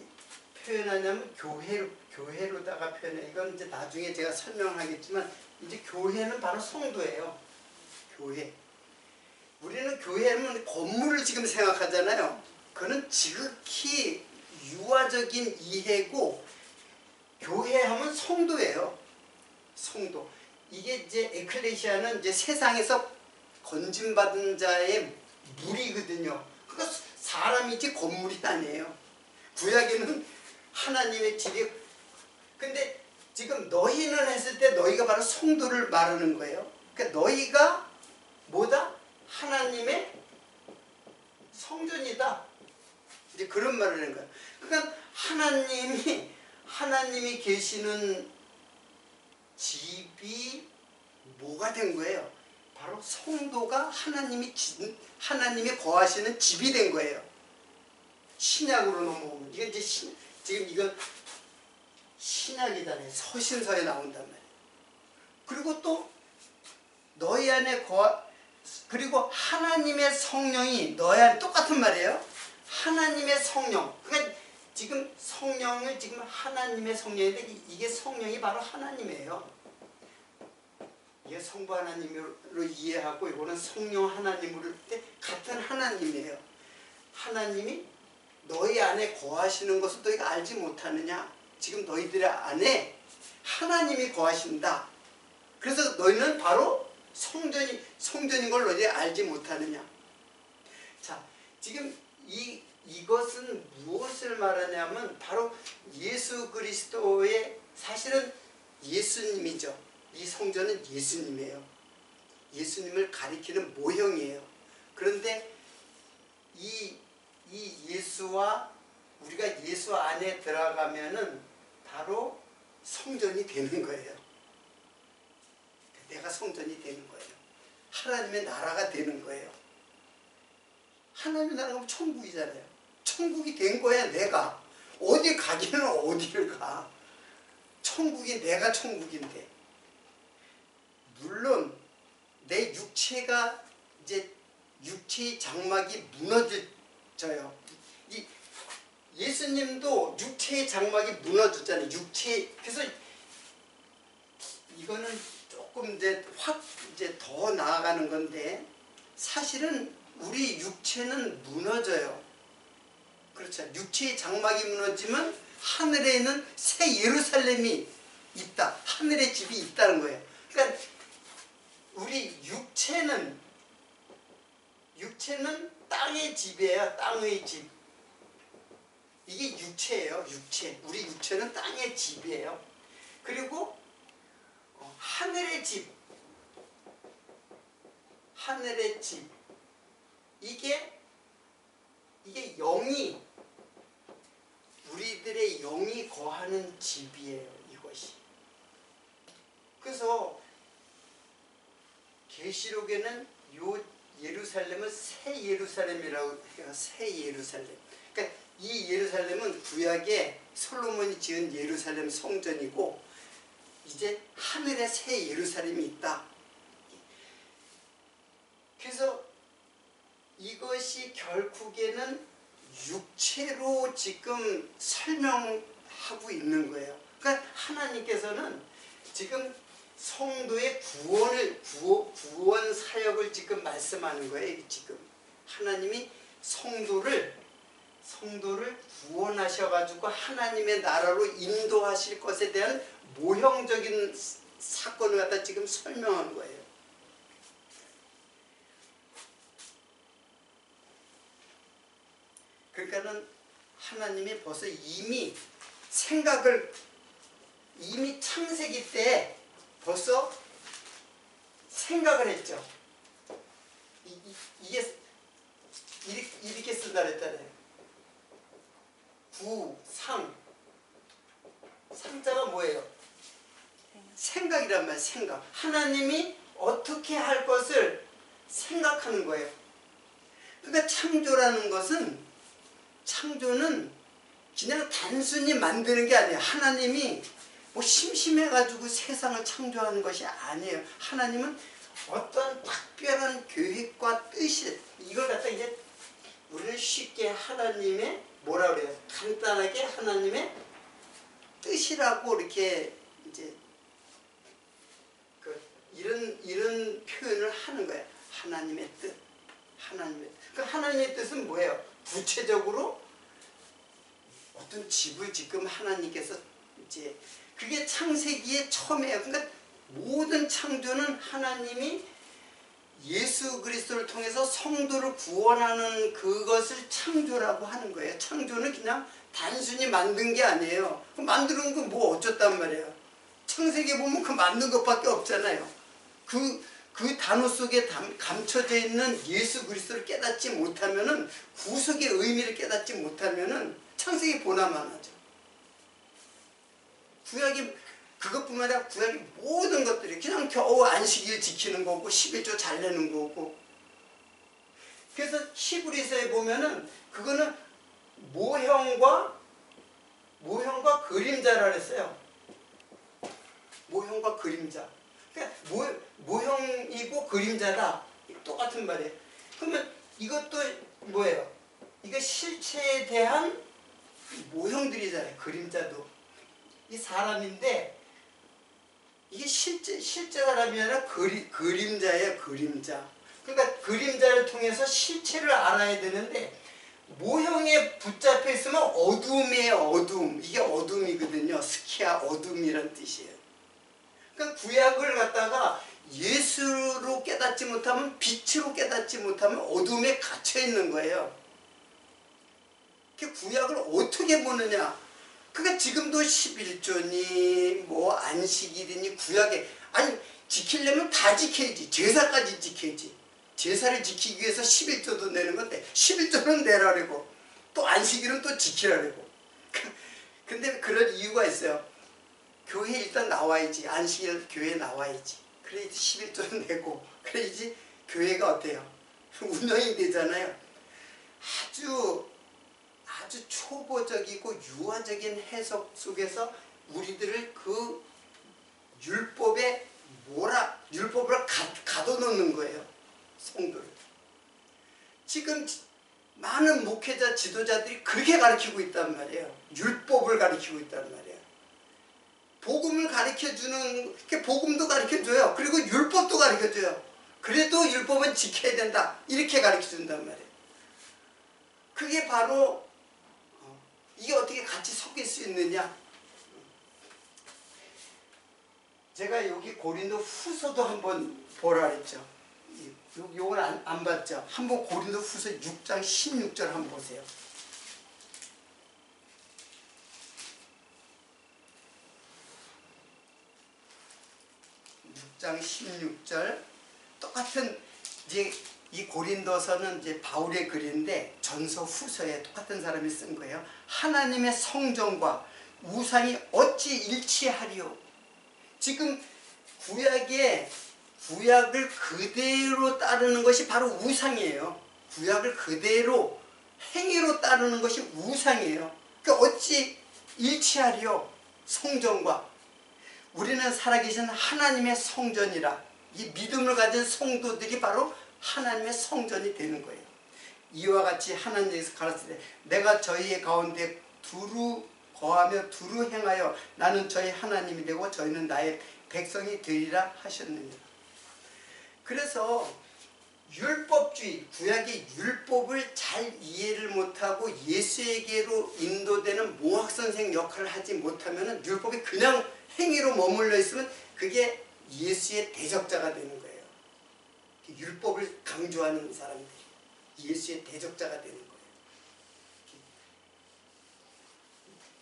A: 표현하냐면 교회로다가 표현해. 이건 이제 나중에 제가 설명하겠지만 이제 교회는 바로 성도예요. 교회. 우리는 교회는 건물을 지금 생각하잖아요. 그는 지극히 유아적인 이해고 교회하면 성도예요. 성도. 이게 이제 에클레시아는 이제 세상에서 건짐받은 자의 무리거든요. 그러니까 사람이지 건물이 아니에요. 구약에는 하나님의 집이. 근데 지금 너희는 했을 때 너희가 바로 성도를 말하는 거예요. 그러니까 너희가 뭐다? 하나님의 성전이다. 이제 그런 말을 하는 거예요. 그러니까 하나님이 계시는 집이 뭐가 된 거예요? 바로 성도가 하나님이 거하시는 집이 된 거예요. 신약으로 넘어오면 이게 이제 지금 이건 신약이잖아요. 서신서에 나온단 말이에요. 그리고 또 너희 안에 그리고 하나님의 성령이 너희 안에 똑같은 말이에요. 하나님의 성령. 그러니까 지금 성령을 지금 하나님의 성령인데 이게 성령이 바로 하나님이에요. 이게 우리가 성부 하나님으로 이해하고 이거는 성령 하나님으로 때 같은 하나님이에요. 하나님이 너희 안에 거하시는 것을 너희가 알지 못하느냐? 지금 너희들 안에 하나님이 거하신다. 그래서 너희는 바로 성전인 걸 너희들이 알지 못하느냐? 자, 지금 이것은 무엇을 말하냐면 바로 예수 그리스도의 사실은 예수님이죠. 이 성전은 예수님이에요. 예수님을 가리키는 모형이에요. 그런데 이 예수와 우리가 예수 안에 들어가면은 바로 성전이 되는 거예요. 내가 성전이 되는 거예요. 하나님의 나라가 되는 거예요. 하나님의 나라가 천국이잖아요. 천국이 된 거야. 내가 어디 가기는 어디를 가. 천국이 내가 천국인데, 물론 내 육체가 이제 육체의 장막이 무너져요. 이 예수님도 육체의 장막이 무너졌잖아요. 그래서 이거는 조금 이제 더 나아가는 건데, 사실은 우리 육체는 무너져요. 그렇죠. 육체의 장막이 무너지면 하늘에 있는 새 예루살렘이 있다. 하늘의 집이 있다는 거예요. 그러니까 우리 육체는 땅의 집이에요. 땅의 집. 이게 육체예요. 육체. 우리 육체는 땅의 집이에요. 그리고 하늘의 집. 하늘의 집. 이게 영이, 우리들의 영이 거하는 집이에요. 이것이. 그래서 계시록에는 요 예루살렘은 새 예루살렘이라고 해요. 새 예루살렘. 그러니까 이 예루살렘은 구약에 솔로몬이 지은 예루살렘 성전이고, 이제 하늘에 새 예루살렘이 있다. 그래서 이것이 결국에는 육체로 지금 설명하고 있는 거예요. 그러니까 하나님께서는 지금 성도의 구원 사역을 지금 말씀하는 거예요. 지금 하나님이 성도를 구원하셔가지고 하나님의 나라로 인도하실 것에 대한 모형적인 사건을 갖다 지금 설명하는 거예요. 그러니까는 하나님이 벌써 이미 창세기 때 벌써 생각을 했죠. 이게 이렇게 쓴다 그랬잖아요. 상자가 뭐예요? 생각이란 말이에요. 생각. 하나님이 어떻게 할 것을 생각하는 거예요. 그러니까 창조는 그냥 단순히 만드는 게 아니에요. 하나님이 뭐 심심해가지고 세상을 창조하는 것이 아니에요. 하나님은 어떤 특별한 계획과 뜻이, 이걸 갖다 이제 우리는 쉽게 하나님의 뭐라 그래요? 간단하게 하나님의 뜻이라고 이렇게 이제 이런 표현을 하는 거예요. 하나님의 뜻. 그 하나님의 뜻은 뭐예요? 구체적으로 어떤 집을 지금 하나님께서 이제 그게 창세기의 처음이에요. 그러니까 모든 창조는 하나님이 예수 그리스도를 통해서 성도를 구원하는 그것을 창조라고 하는 거예요. 창조는 그냥 단순히 만든 게 아니에요. 그 만드는 거 뭐 어쩌단 말이에요. 창세기에 보면 그 만든 것밖에 없잖아요. 그 단어 속에 감춰져 있는 예수 그리스도를 깨닫지 못하면은, 구속의 의미를 깨닫지 못하면은 창세기 보나마나죠. 구약이 그것뿐만 아니라 구약의 모든 것들이 그냥 겨우 안식일 지키는 거고 11조 잘 내는 거고. 그래서 히브리서에 보면은 그거는 모형과 그림자라 그랬어요. 모형과 그림자. 그러니까 모형이고 그림자다. 똑같은 말이에요. 그러면 이것도 뭐예요? 이거 실체에 대한 모형들이잖아요. 그림자도. 이 사람인데 이게 실제 사람이 아니라 그림자예요, 그림자. 그러니까 그림자를 통해서 실체를 알아야 되는데 모형에 붙잡혀 있으면 어둠이에요, 어둠. 이게 어둠이거든요. 스키아 어둠이란 뜻이에요. 그러니까 구약을 갖다가 예수로 깨닫지 못하면, 빛으로 깨닫지 못하면 어둠에 갇혀 있는 거예요. 그 구약을 어떻게 보느냐? 그러니까 지금도 11조니 뭐 안식일이니 구약에, 아니 지키려면 다 지켜야지. 제사까지 지켜야지. 제사를 지키기 위해서 11조도 내는 건데 11조는 내라고, 또 안식일은 또 지키라고. 근데 그런 이유가 있어요. 교회에 일단 나와야지. 안식일 교회에 나와야지. 그래야지 11조는 내고, 그래야지 교회가 어때요? 운영이 되잖아요. 아주 초보적이고 유화적인 해석 속에서 우리들을 그 율법에 율법을 가둬놓는 거예요. 성도를. 지금 많은 목회자 지도자들이 그렇게 가르치고 있단 말이에요. 율법을 가르치고 있단 말이에요. 복음을 가르쳐주는, 복음도 가르쳐줘요. 그리고 율법도 가르쳐줘요. 그래도 율법은 지켜야 된다. 이렇게 가르쳐준단 말이에요. 그게 바로 이게 어떻게 같이 섞일 수 있느냐? 제가 여기 고린도 후서도 한번 보라 그랬죠. 요걸 안 봤죠. 한번 고린도 후서 6장 16절 한번 보세요. 6장 16절. 똑같은, 이제 이 고린도서는 이제 바울의 글인데 전서 후서에 똑같은 사람이 쓴 거예요. 하나님의 성전과 우상이 어찌 일치하리요? 지금 구약을 그대로 따르는 것이 바로 우상이에요. 구약을 그대로 행위로 따르는 것이 우상이에요. 그러니까 어찌 일치하리요? 성전과. 우리는 살아계신 하나님의 성전이라. 이 믿음을 가진 성도들이 바로 하나님의 성전이 되는 거예요. 이와 같이 하나님께서 가르치되 내가 저희의 가운데 두루 거하며 두루 행하여 나는 저희 하나님이 되고 저희는 나의 백성이 되리라 하셨느니라. 그래서 율법주의, 구약의 율법을 잘 이해를 못하고 예수에게로 인도되는 몽학선생 역할을 하지 못하면 율법이 그냥 행위로 머물러 있으면 그게 예수의 대적자가 되는 거예요. 율법을 강조하는 사람들이 예수의 대적자가 되는 거예요.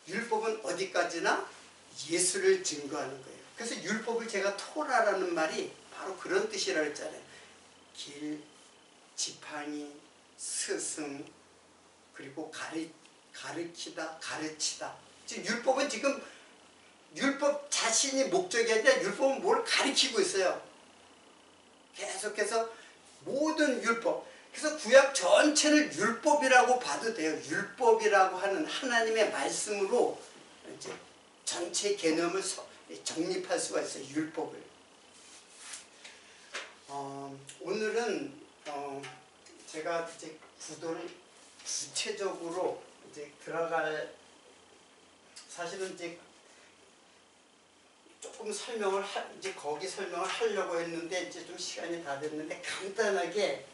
A: 율법은 어디까지나 예수를 증거하는 거예요. 그래서 율법을 제가 토라라는 말이 바로 그런 뜻이라 했잖아요. 길, 지팡이, 스승, 그리고 가르치다, 가르치다. 지금 율법은 지금 율법 자신이 목적이 아니라 율법은 뭘 가르치고 있어요. 계속해서 모든 율법. 그래서 구약 전체를 율법이라고 봐도 돼요. 율법이라고 하는 하나님의 말씀으로 이제 전체 개념을 정립할 수가 있어요. 율법을. 오늘은 제가 이제 구도를 구체적으로 이제 들어갈, 사실은 이제 조금 이제 거기 설명을 하려고 했는데 이제 좀 시간이 다 됐는데 간단하게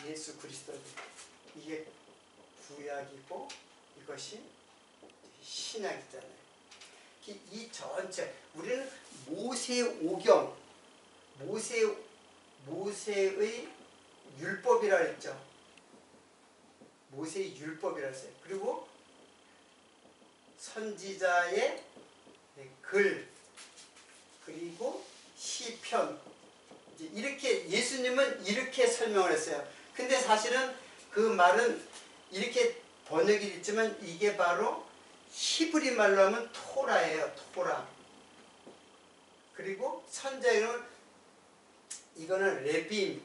A: 예수 그리스도, 이게 구약이고 이것이 신약이잖아요. 이 전체, 우리는 모세오경, 모세의 율법이라 했죠. 모세의 율법이라 했어요. 그리고 선지자의 글, 그리고 시편, 이렇게 예수님은 이렇게 설명을 했어요. 근데 사실은 그 말은 이렇게 번역이 됐지만 이게 바로 히브리 말로 하면 토라예요. 토라. 그리고 선자는 이거는 레빔.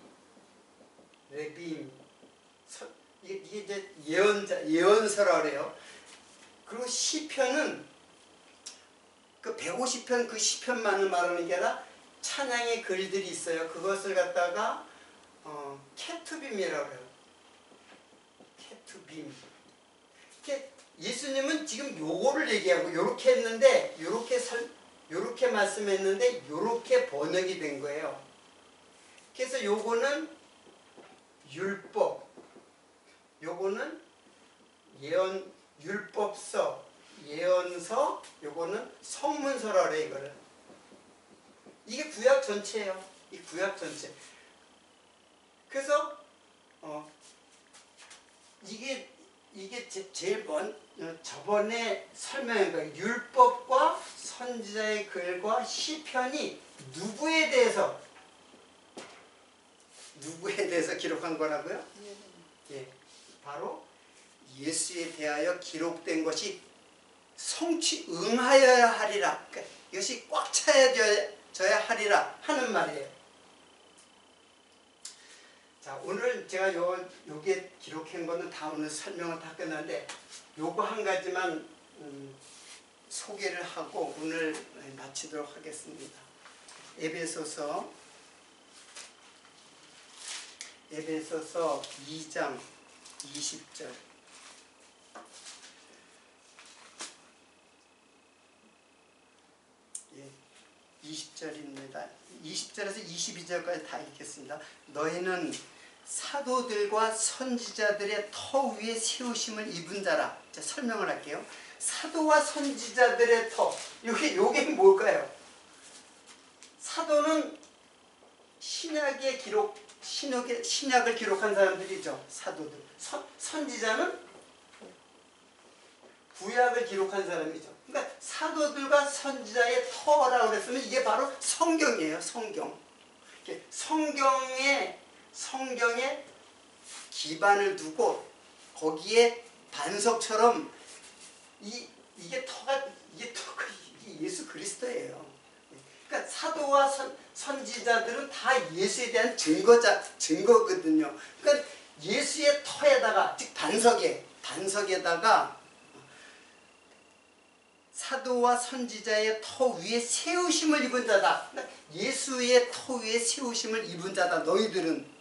A: 이게 이제 예언서라 그래요. 그리고 시편은 그 150편 그 시편만을 말하는 게 아니라 찬양의 글들이 있어요. 그것을 갖다가 케투빔이라고 해요. 케투빔. 이렇게 예수님은 지금 요거를 얘기하고 요렇게 했는데 요렇게 말씀했는데 요렇게 번역이 된 거예요. 그래서 요거는 율법, 요거는 율법서, 예언서, 요거는 성문서라 그래 이거를. 이게 구약 전체예요. 이 구약 전체. 그래서 이게 제일 저번에 설명한 거예요. 율법과 선지자의 글과 시편이 누구에 대해서 기록한 거라고요? 예, 바로 예수에 대하여 기록된 것이 응하여야 하리라. 그러니까 이것이 꽉 차야져야 하리라 하는 말이에요. 자, 오늘 제가 요게 기록한 거는 다 오늘 설명을 다 끝났는데 요거 한 가지만 소개를 하고 오늘 마치도록 하겠습니다. 에베소서 2장 20절. 예, 20절입니다. 20절에서 22절까지 다 읽겠습니다. 너희는 사도들과 선지자들의 터 위에 세우심을 입은 자라. 자, 설명을 할게요. 사도와 선지자들의 터. 요게 뭘까요? 사도는 신약을 기록한 사람들이죠. 사도들. 선지자는 구약을 기록한 사람이죠. 그러니까 사도들과 선지자의 터라고 그랬으면 이게 바로 성경이에요. 성경에 기반을 두고 거기에 반석처럼 이게 예수 그리스도예요. 그러니까 사도와 선지자들은 다 예수에 대한 증거거든요. 그러니까 예수의 터에다가, 즉 반석에다가 사도와 선지자의 터 위에 세우심을 입은 자다. 그러니까 예수의 터 위에 세우심을 입은 자다. 너희들은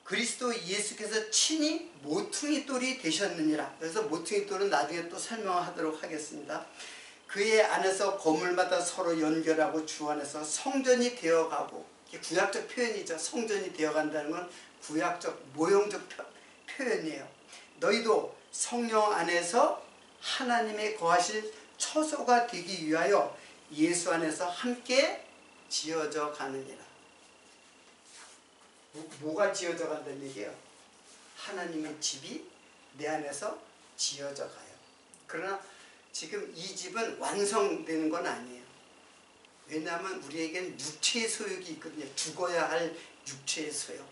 A: 그리스도 예수께서 친히 모퉁이 돌이 되셨느니라. 그래서 모퉁이 돌은 나중에 또 설명하도록 하겠습니다. 그의 안에서 건물마다 서로 연결하고 주 안에서 성전이 되어가고, 이게 구약적 표현이죠. 성전이 되어간다는 건 구약적 모형적 표현이에요. 너희도 성령 안에서 하나님의 거하실 처소가 되기 위하여 예수 안에서 함께 지어져 가느니라. 뭐가 지어져 간다는 얘기예요? 하나님의 집이 내 안에서 지어져 가요. 그러나 지금 이 집은 완성되는 건 아니에요. 왜냐하면 우리에겐 육체의 소욕이 있거든요. 죽어야 할 육체의 소욕.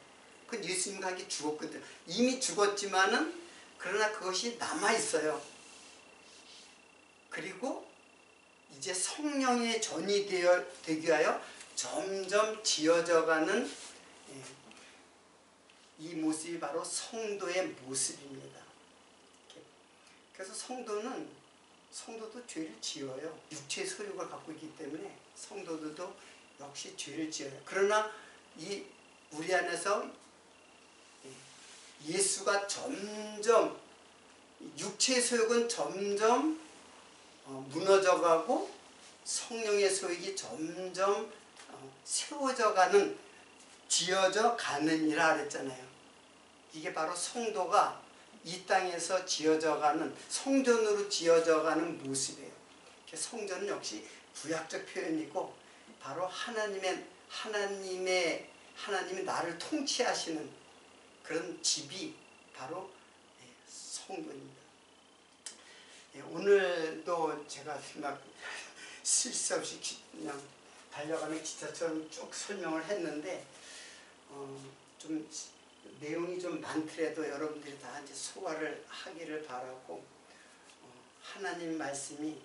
A: 그건 예수님과 함께 죽었거든요. 이미 죽었지만은 그러나 그것이 남아있어요. 그리고 이제 성령의 전이 되기 위하여 점점 지어져가는 이 모습이 바로 성도의 모습입니다. 그래서 성도도 죄를 지어요. 육체의 소욕을 갖고 있기 때문에 성도들도 역시 죄를 지어요. 그러나 우리 안에서 예수가 점점, 육체의 소욕은 점점 무너져가고 성령의 소욕이 점점 세워져가는, 지어져 가느니라 그랬잖아요. 이게 바로 성도가 이 땅에서 지어져가는, 성전으로 지어져가는 모습이에요. 성전은 역시 구약적 표현이고 바로 하나님이 나를 통치하시는 그런 집이 바로 성도입니다. 오늘도 제가 막 실수 없이 그냥 달려가는 기차처럼 쭉 설명을 했는데 좀 내용이 좀 많더라도 여러분들이 다 이제 소화를 하기를 바라고, 하나님 말씀이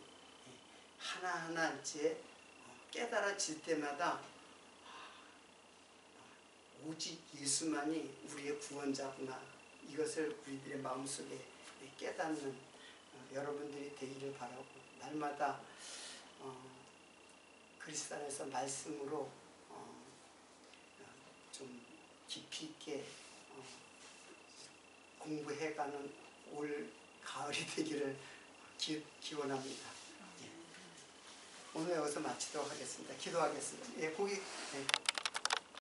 A: 하나하나 이제 깨달아질 때마다 오직 예수만이 우리의 구원자구나, 이것을 우리들의 마음속에 깨닫는 여러분들이 되기를 바라고, 날마다 그리스도 안에서 말씀으로 좀 깊이 있게 공부해가는 올 가을이 되기를 기원합니다. 예. 오늘 여기서 마치도록 하겠습니다. 기도하겠습니다. 예, 고기. 예.